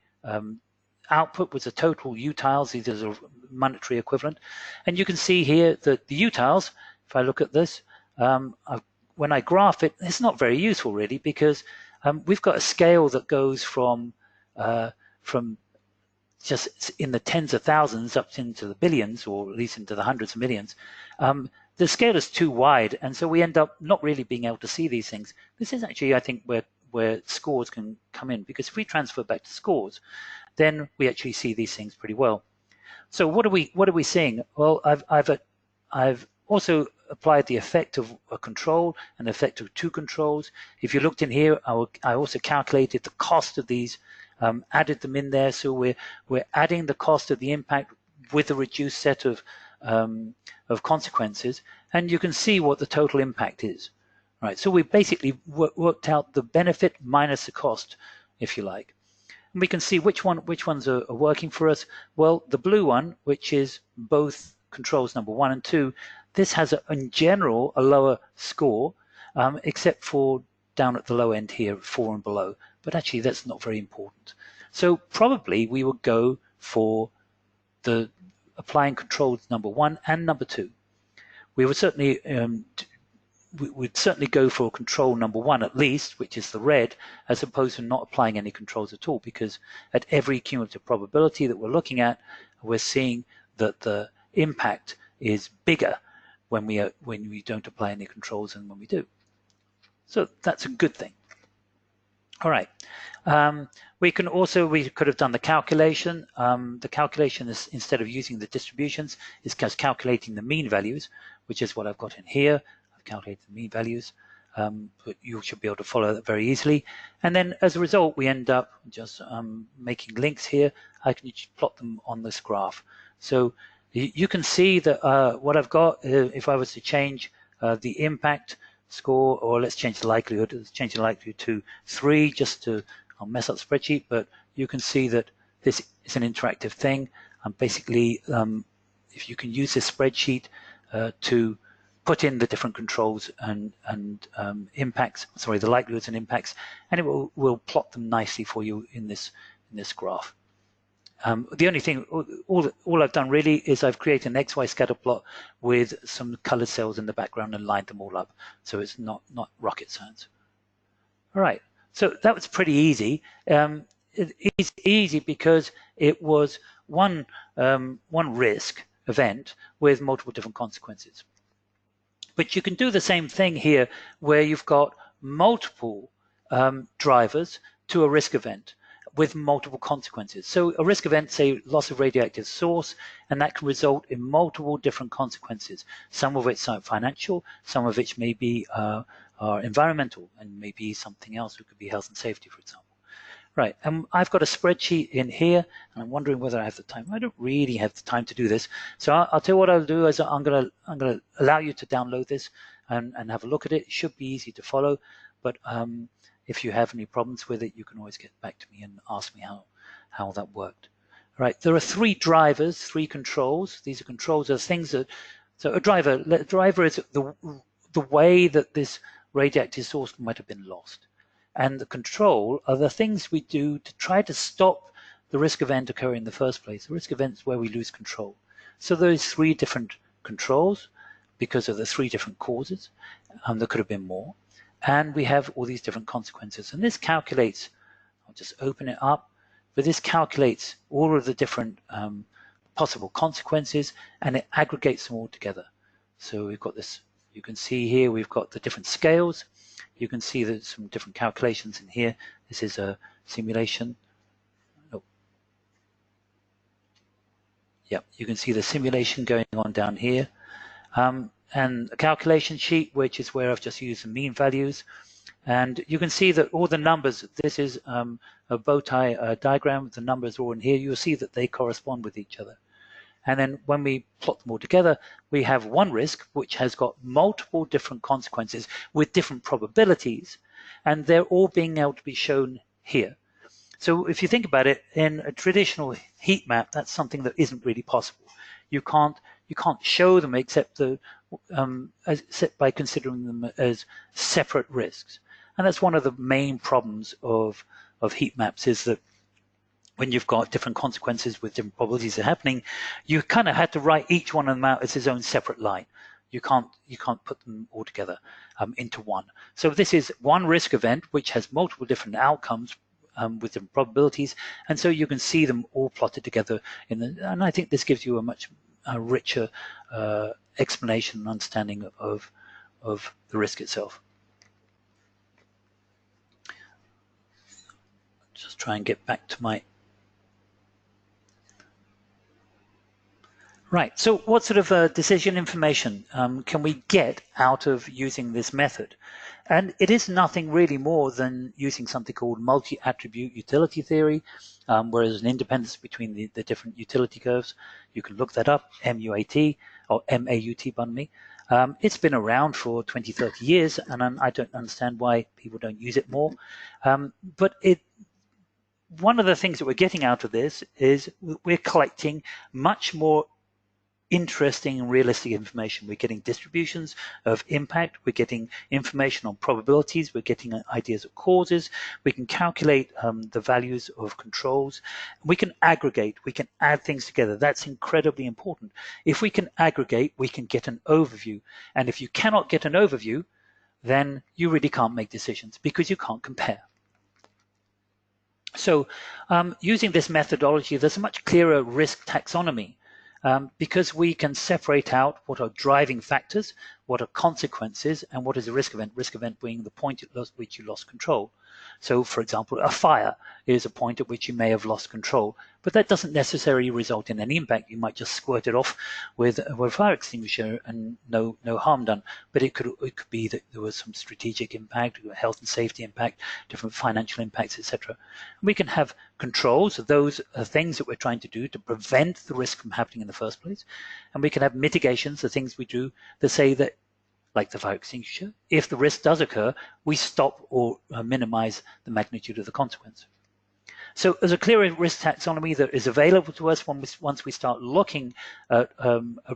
output was the total utiles. These are a monetary equivalent, and you can see here that the utiles, if I look at this, when I graph it, it's not very useful really, because we've got a scale that goes from just in the tens of thousands up into the billions, or at least into the hundreds of millions. The scale is too wide, and so we end up not really being able to see these things. This is actually, I think, where scores can come in, because if we transfer back to scores, then we actually see these things pretty well. So what are we seeing? Well, I've also applied the effect of a control and the effect of two controls. If you looked in here, I also calculated the cost of these, added them in there. So we're adding the cost of the impact with a reduced set of consequences, and you can see what the total impact is. Right, so we basically worked out the benefit minus the cost, if you like. And we can see which ones are working for us. Well, the blue one, which is both controls number 1 and 2, this has in general a lower score, except for down at the low end here, 4 and below. But actually that's not very important. So probably we would go for the applying controls number 1 and number 2. We would certainly we'd certainly go for control number 1 at least, which is the red, as opposed to not applying any controls at all, because at every cumulative probability that we're looking at, we're seeing that the impact is bigger when we don't apply any controls than when we do. So that's a good thing. All right. We could have done the calculation. The calculation is, instead of using the distributions, is just calculating the mean values, which is what I've got in here. I've calculated the mean values, but you should be able to follow that very easily. And then as a result, we end up just making links here. I can just plot them on this graph. So you can see that what I've got, if I was to change the impact score, or let's change the likelihood, let's change the likelihood to 3 just to, I'll mess up the spreadsheet, but you can see that this is an interactive thing. Basically, if you can use this spreadsheet to put in the different controls and impacts, sorry, the likelihoods and impacts, and it will plot them nicely for you in this graph. The only thing, all I've done really is I've created an XY scatter plot with some colored cells in the background and lined them all up. So it's not rocket science. All right, so that was pretty easy. It's easy because it was one risk event with multiple different consequences. But you can do the same thing here where you've got multiple drivers to a risk event with multiple consequences. So a risk event, say loss of radioactive source, and that can result in multiple different consequences. Some of which are financial, some of which may be are environmental, and maybe something else, it could be health and safety, for example. Right, and I've got a spreadsheet in here, and I'm wondering whether I have the time. I don't really have the time to do this, so I'll tell you what I'll do is I'm gonna allow you to download this and have a look at it. It should be easy to follow, but if you have any problems with it, you can always get back to me and ask me how that worked. All right, there are 3 drivers, 3 controls. These are controls, are things that So a driver is the way that this radioactive source might have been lost. And the control are the things we do to try to stop the risk event occurring in the first place. The risk event is where we lose control. So those 3 different controls, because of the 3 different causes, there could have been more. And we have all these different consequences. And this calculates, I'll just open it up, but this calculates all of the different possible consequences, and it aggregates them all together. So we've got this, you can see here, we've got the different scales. You can see there's some different calculations in here. This is a simulation. Oh. Yeah, you can see the simulation going on down here. And a calculation sheet, which is where I've just used the mean values. And you can see that all the numbers, this is a bow tie diagram, the numbers are all in here. You'll see that they correspond with each other. And then when we plot them all together, we have one risk which has got multiple different consequences with different probabilities, and they're all being able to be shown here. So if you think about it, in a traditional heat map, that's something that isn't really possible. You can't show them except by considering them as separate risks. And that's one of the main problems of heat maps, is that when you've got different consequences with different probabilities of happening, you kind of had to write each one of them out as its own separate line. You can't put them all together into one. So this is one risk event which has multiple different outcomes with different probabilities, and so you can see them all plotted together and I think this gives you a much richer explanation and understanding of the risk itself. Just try and get back to my right. So what sort of decision information can we get out of using this method? And it is nothing really more than using something called multi-attribute utility theory, where there's an independence between the different utility curves. You can look that up, MUAT, or MAUT, pardon me. It's been around for 20, 30 years, and I don't understand why people don't use it more. But one of the things that we're getting out of this is we're collecting much more interesting and realistic information. We're getting distributions of impact, we're getting information on probabilities, we're getting ideas of causes, we can calculate the values of controls, we can aggregate, we can add things together. That's incredibly important. If we can aggregate, we can get an overview, and if you cannot get an overview, then you really can't make decisions because you can't compare. So using this methodology, there's a much clearer risk taxonomy. Because we can separate out what are driving factors, what are consequences, and what is a risk event. Risk event being the point at which you lost control. So, for example, a fire is a point at which you may have lost control, but that doesn't necessarily result in any impact. You might just squirt it off with a fire extinguisher and no harm done. But it could be that there was some strategic impact, health and safety impact, different financial impacts, etc. We can have controls of those things that we're trying to do to prevent the risk from happening in the first place, and we can have mitigations, the things we do that say that, like the fire extinguisher, if the risk does occur, we stop or minimize the magnitude of the consequence. So there's a clear risk taxonomy that is available to us once we start looking at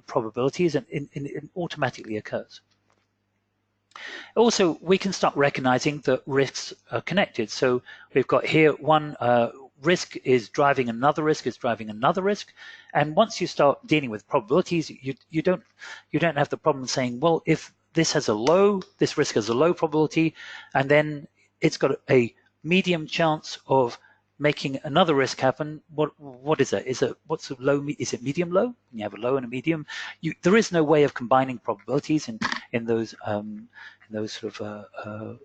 probabilities, and it automatically occurs. Also, we can start recognizing that risks are connected. So we've got here one risk is driving another risk, and once you start dealing with probabilities, you don't have the problem saying, well, if this risk has a low probability, and then it's got a medium chance of making another risk happen. What is that? What's a low? Is it medium low? When you have a low and a medium, there is no way of combining probabilities in those sort of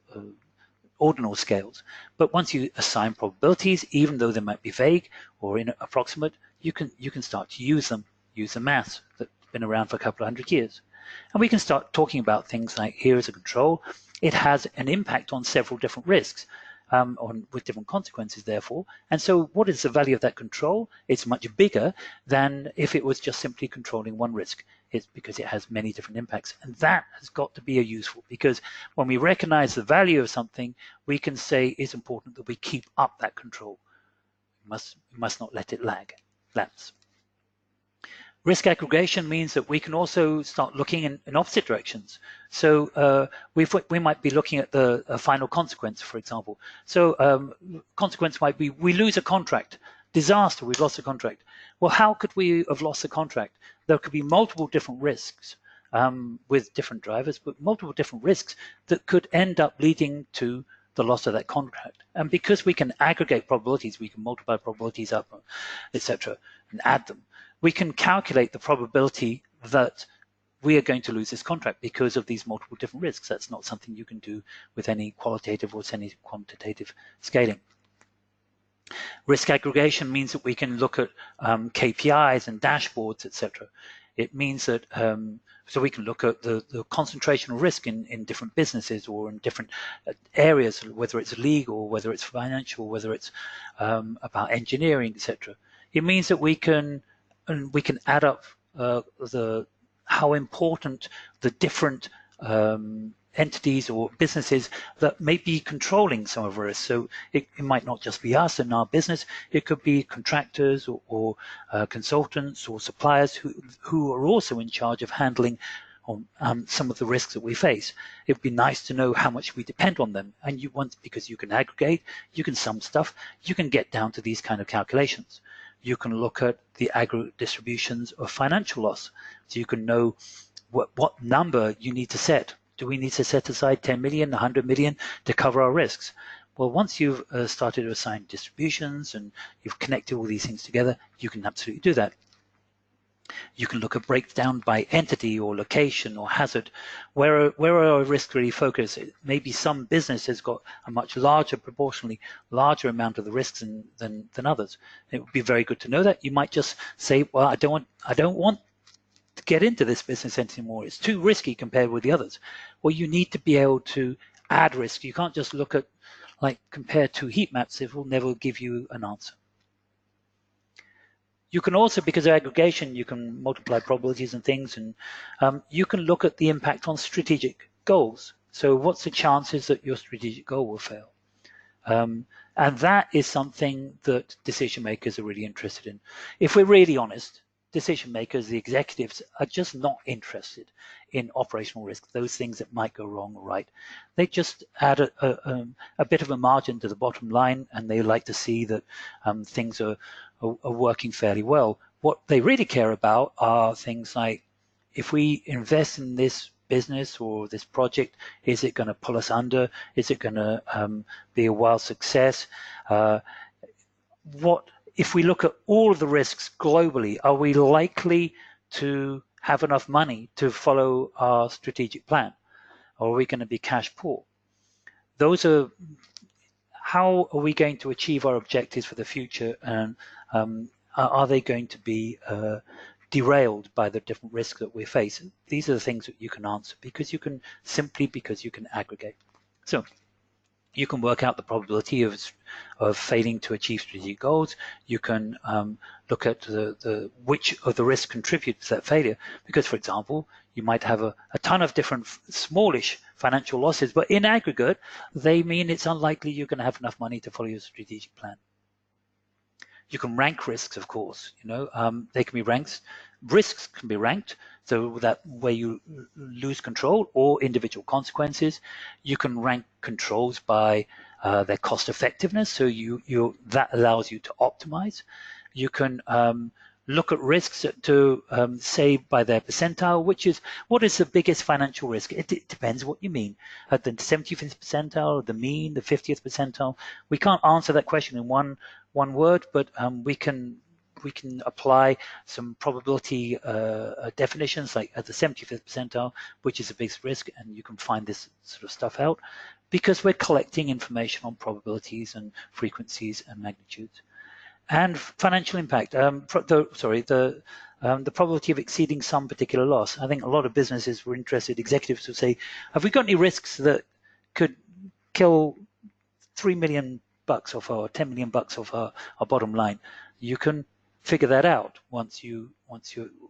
ordinal scales. But once you assign probabilities, even though they might be vague or approximate, you can start to use them. Use the maths that's been around for a couple of hundred years. And we can start talking about things like, here is a control. It has an impact on several different risks, with different consequences, therefore. And so what is the value of that control? It's much bigger than if it was just simply controlling one risk. It's because it has many different impacts. And that has got to be useful, because when we recognize the value of something, we can say it's important that we keep up that control. We must not let it lapse. Risk aggregation means that we can also start looking in opposite directions. So we might be looking at the final consequence, for example. So consequence might be we lose a contract, disaster, we've lost a contract. Well, how could we have lost the contract? There could be multiple different risks with different drivers, but multiple different risks that could end up leading to the loss of that contract. And because we can aggregate probabilities, we can multiply probabilities up, etc., and add them, we can calculate the probability that we are going to lose this contract because of these multiple different risks. That's not something you can do with any qualitative or any quantitative scaling. Risk aggregation means that we can look at KPIs and dashboards, etc. It means that so we can look at the concentration of risk in different businesses or in different areas, whether it's legal, whether it's financial, whether it's about engineering, etc. It means that we can add up how important the different entities or businesses that may be controlling some of our risks. So it might not just be us and our business, it could be contractors or consultants or suppliers who are also in charge of handling some of the risks that we face. It would be nice to know how much we depend on them. And because you can aggregate, you can sum stuff, you can get down to these kind of calculations. You can look at the aggregate distributions of financial loss. So you can know what number you need to set. Do we need to set aside 10 million, 100 million to cover our risks? Well, once you've started to assign distributions and you've connected all these things together, you can absolutely do that. You can look at breakdown by entity or location or hazard. Where are our risks really focused? Maybe some business has got a much larger, proportionally larger amount of the risks than others. It would be very good to know that. You might just say, well, I don't want to get into this business anymore. It's too risky compared with the others. Well, you need to be able to add risk. You can't just look at, like, compare two heat maps. It will never give you an answer. You can also, because of aggregation, you can multiply probabilities and things, and you can look at the impact on strategic goals. So what's the chances that your strategic goal will fail? And that is something that decision makers are really interested in. If we're really honest, decision makers, the executives, are just not interested in operational risk, those things that might go wrong or right. They just add a bit of a margin to the bottom line, and they like to see that things are working fairly well. What they really care about are things like, if we invest in this business or this project, is it going to pull us under? Is it going to be a wild success? If we look at all of the risks globally, are we likely to have enough money to follow our strategic plan? Or are we going to be cash poor? Those are, how are we going to achieve our objectives for the future? And are they going to be derailed by the different risks that we face? These are the things that you can answer because you can aggregate. So you can work out the probability of failing to achieve strategic goals. You can look at which of the risks contribute to that failure. Because, for example, you might have a ton of different smallish financial losses, but in aggregate, they mean it's unlikely you're going to have enough money to follow your strategic plan. You can rank risks, of course. They can be ranked. Risks can be ranked, so that where you lose control or individual consequences. You can rank controls by their cost effectiveness, so that allows you to optimize. You can look at risks to say by their percentile, what is the biggest financial risk? It depends what you mean. At the 75th percentile, the mean, the 50th percentile. We can't answer that question in one word, but we can apply some probability definitions, like at the 75th percentile, which is the biggest risk, and you can find this sort of stuff out because we're collecting information on probabilities and frequencies and magnitudes. And financial impact, the probability of exceeding some particular loss. I think a lot of businesses were interested, executives would say, have we got any risks that could kill $3 million off our $10 million off our bottom line? You can figure that out once you're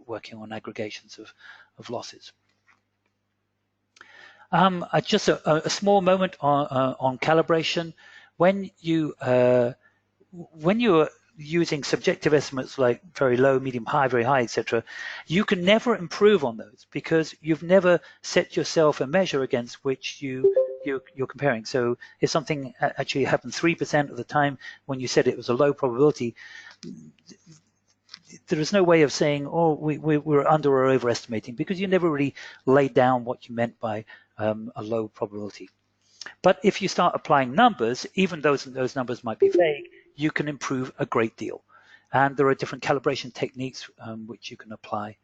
working on aggregations of losses. Just a small moment on calibration. When you are using subjective estimates like very low, medium, high, very high, etc., you can never improve on those because you've never set yourself a measure against which you're comparing. So if something actually happened 3% of the time when you said it was a low probability, there is no way of saying, oh, we're under or overestimating, because you never really laid down what you meant by a low probability. But if you start applying numbers, even though those numbers might be vague, you can improve a great deal. And there are different calibration techniques which you can apply.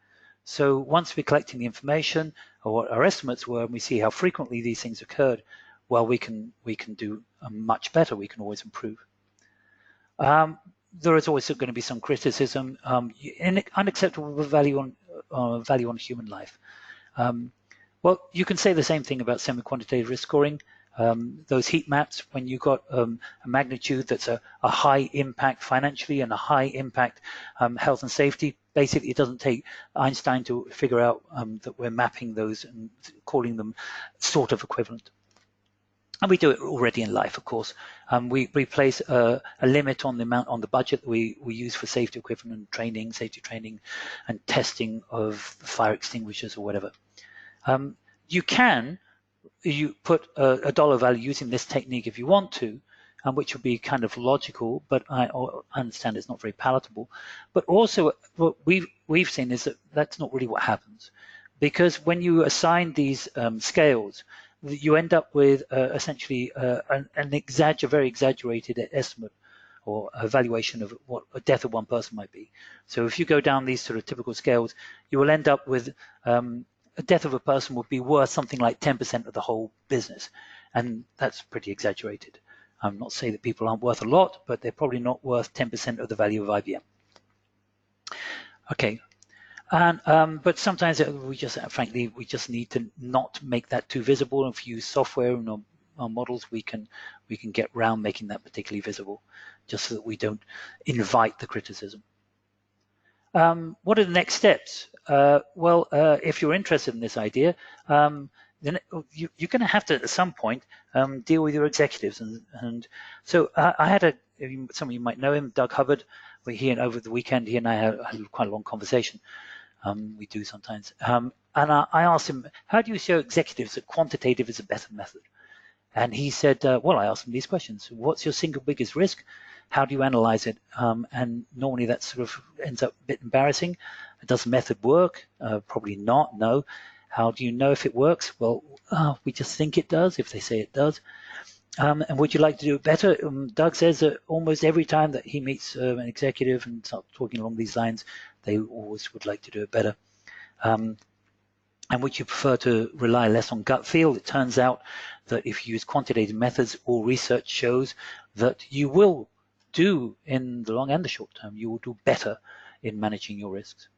So once we're collecting the information or what our estimates were, and we see how frequently these things occurred, well, we can do much better. We can always improve. There is always going to be some criticism. Unacceptable value on human life. Well, you can say the same thing about semi-quantitative risk scoring. Those heat maps, when you've got a magnitude that's a high impact financially and a high impact health and safety, basically it doesn't take Einstein to figure out that we're mapping those and calling them sort of equivalent. And we do it already in life, of course. We place a limit on the amount on the budget that we use for safety equipment training, safety training, and testing of fire extinguishers or whatever. You put a dollar value using this technique if you want to, which would be kind of logical, but I understand it's not very palatable. But also what we've seen is that that's not really what happens, because when you assign these scales, you end up with essentially a very exaggerated estimate or evaluation of what a death of one person might be. So if you go down these sort of typical scales, you will end up with a death of a person would be worth something like 10% of the whole business. And that's pretty exaggerated. I'm not saying that people aren't worth a lot, but they're probably not worth 10% of the value of IBM. Okay. And but sometimes we just need to not make that too visible. If you use software and our models, we can get around making that particularly visible, just so that we don't invite the criticism. What are the next steps? If you're interested in this idea, then you're going to have to at some point deal with your executives, and so I had some of you might know him, Doug Hubbard. Over the weekend, he and I had quite a long conversation. We do sometimes. And I asked him, how do you show executives that quantitative is a better method? And he said, well, I asked him these questions. What's your single biggest risk? How do you analyze it? And normally that sort of ends up a bit embarrassing. Does the method work? Probably not, no. How do you know if it works? Well, we just think it does, if they say it does. And would you like to do it better? Doug says that almost every time that he meets an executive and starts talking along these lines, they always would like to do it better. And would you prefer to rely less on gut feel? It turns out that if you use quantitative methods, all research shows that you will do, in the long and the short term, you will do better in managing your risks.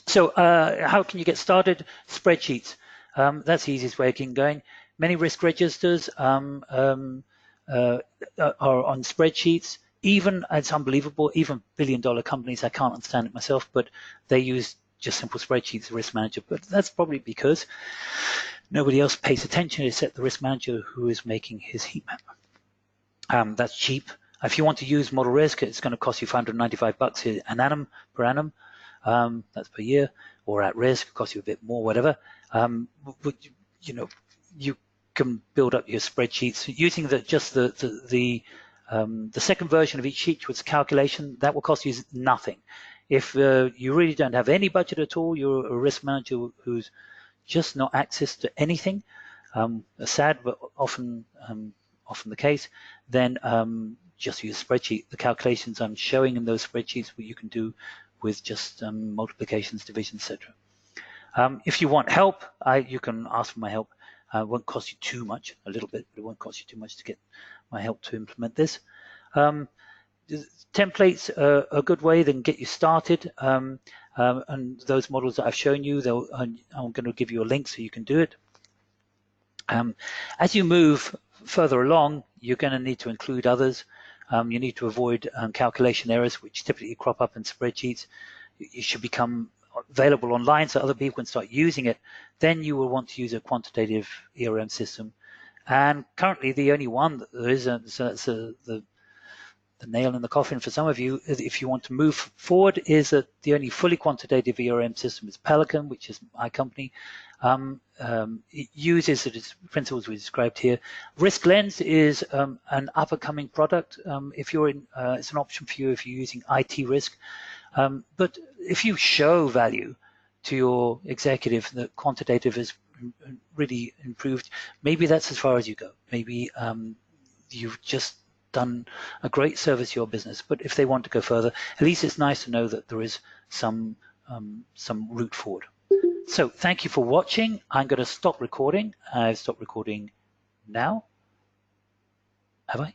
So how can you get started? Spreadsheets. That's the easiest way of getting going. Many risk registers are on spreadsheets. Even, it's unbelievable, even billion-dollar companies, I can't understand it myself, but they use just simple spreadsheets, risk manager. But that's probably because nobody else pays attention except the risk manager who is making his heat map. That's cheap. If you want to use model risk, it's going to cost you $595 per annum. That's per year, or at risk, it costs you a bit more, whatever. You can build up your spreadsheets using the second version of each sheet with calculation. That will cost you nothing. If you really don't have any budget at all, you're a risk manager who's just not access to anything, sad but often the case, then just use a spreadsheet. The calculations I'm showing in those spreadsheets, what you can do with just multiplications, divisions, etc. If you want help, you can ask for my help. It won't cost you too much, a little bit, but it won't cost you too much to get my help to implement this. Templates are a good way, they can get you started. And those models that I've shown you, I'm going to give you a link so you can do it. As you move further along, you're going to need to include others. You need to avoid calculation errors, which typically crop up in spreadsheets. You should become available online so other people can start using it. Then you will want to use a quantitative ERM system. And currently the only one that there is, so that's the the nail in the coffin for some of you, if you want to move forward, is that the only fully quantitative ERM system is Pelican, which is my company. It uses the principles we described here. Risk Lens is an up-and-coming product. If you're in, it's an option for you if you're using IT risk. But if you show value to your executive that quantitative is really improved, maybe that's as far as you go. Maybe you've just done a great service to your business, but if they want to go further, at least it's nice to know that there is some route forward. So thank you for watching. I'm going to stop recording. I've stopped recording now. Have I?